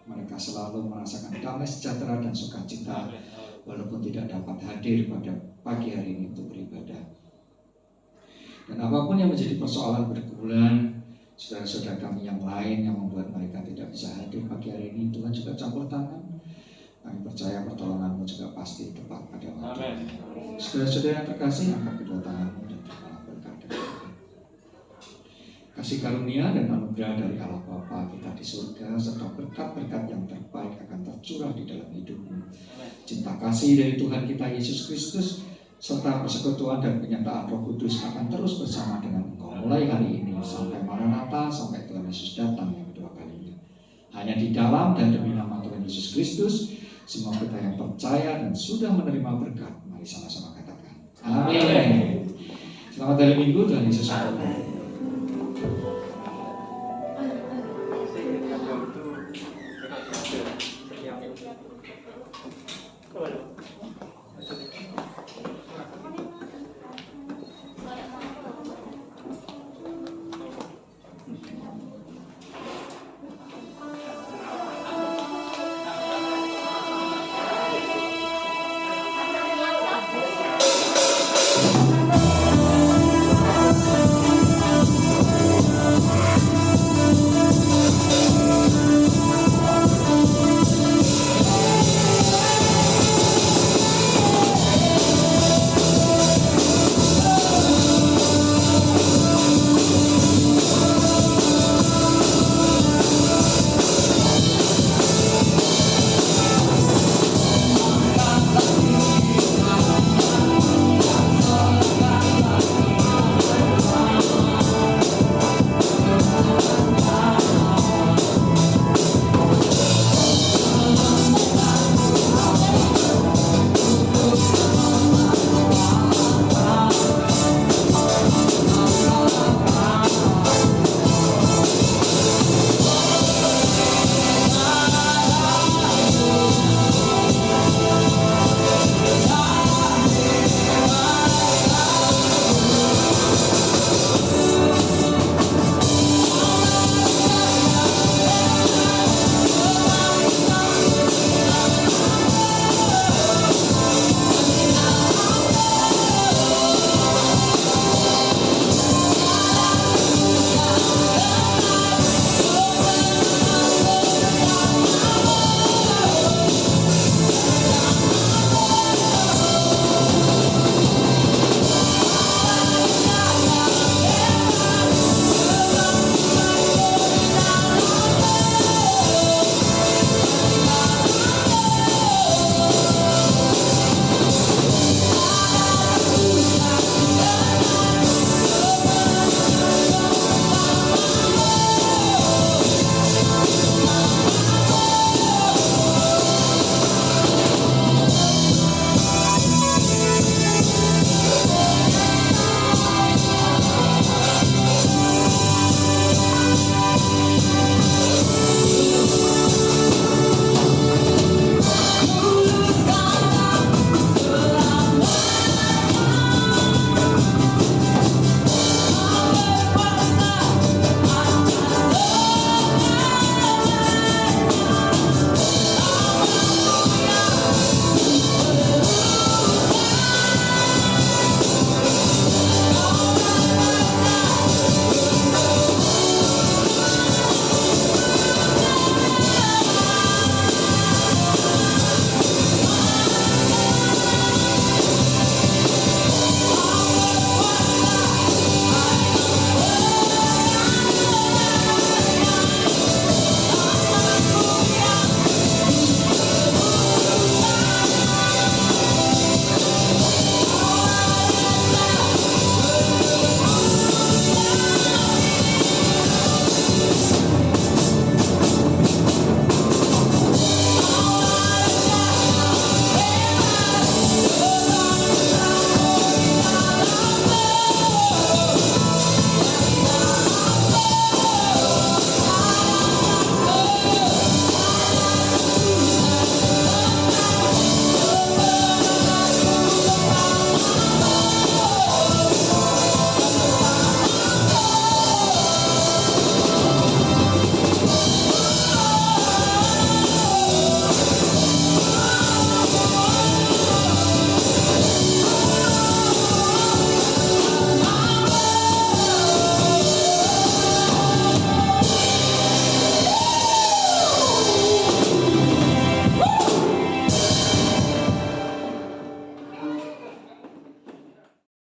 mereka selalu merasakan damai sejahtera dan sukacita walaupun tidak dapat hadir pada pagi hari ini untuk beribadah. Dan apapun yang menjadi persoalan berbulan saudara-saudara kami yang lain yang membuat mereka tidak bisa hadir pagi hari ini, Tuhan juga campur tangan. Kami percaya pertolongan-Mu juga pasti tepat pada waktu. Saudara-saudara yang terkasih, angkat kedua tangan-Mu dan terimalah berkat dari Tuhan. Kasih karunia dan anugerah dari Allah Bapa kita di surga, serta berkat-berkat yang terbaik akan tercurah di dalam hidup-Mu. Cinta kasih dari Tuhan kita Yesus Kristus, serta persekutuan dan penyertaan Roh Kudus akan terus bersama dengan Engkau mulai hari ini sampai Maranatha, sampai Tuhan Yesus datang yang kedua kalinya. Hanya di dalam dan demi nama Tuhan Yesus Kristus, semua kita yang percaya dan sudah menerima berkat, mari sama-sama katakan amin. Selamat hari Minggu, Tuhan Yesus memberkati. Haleluya.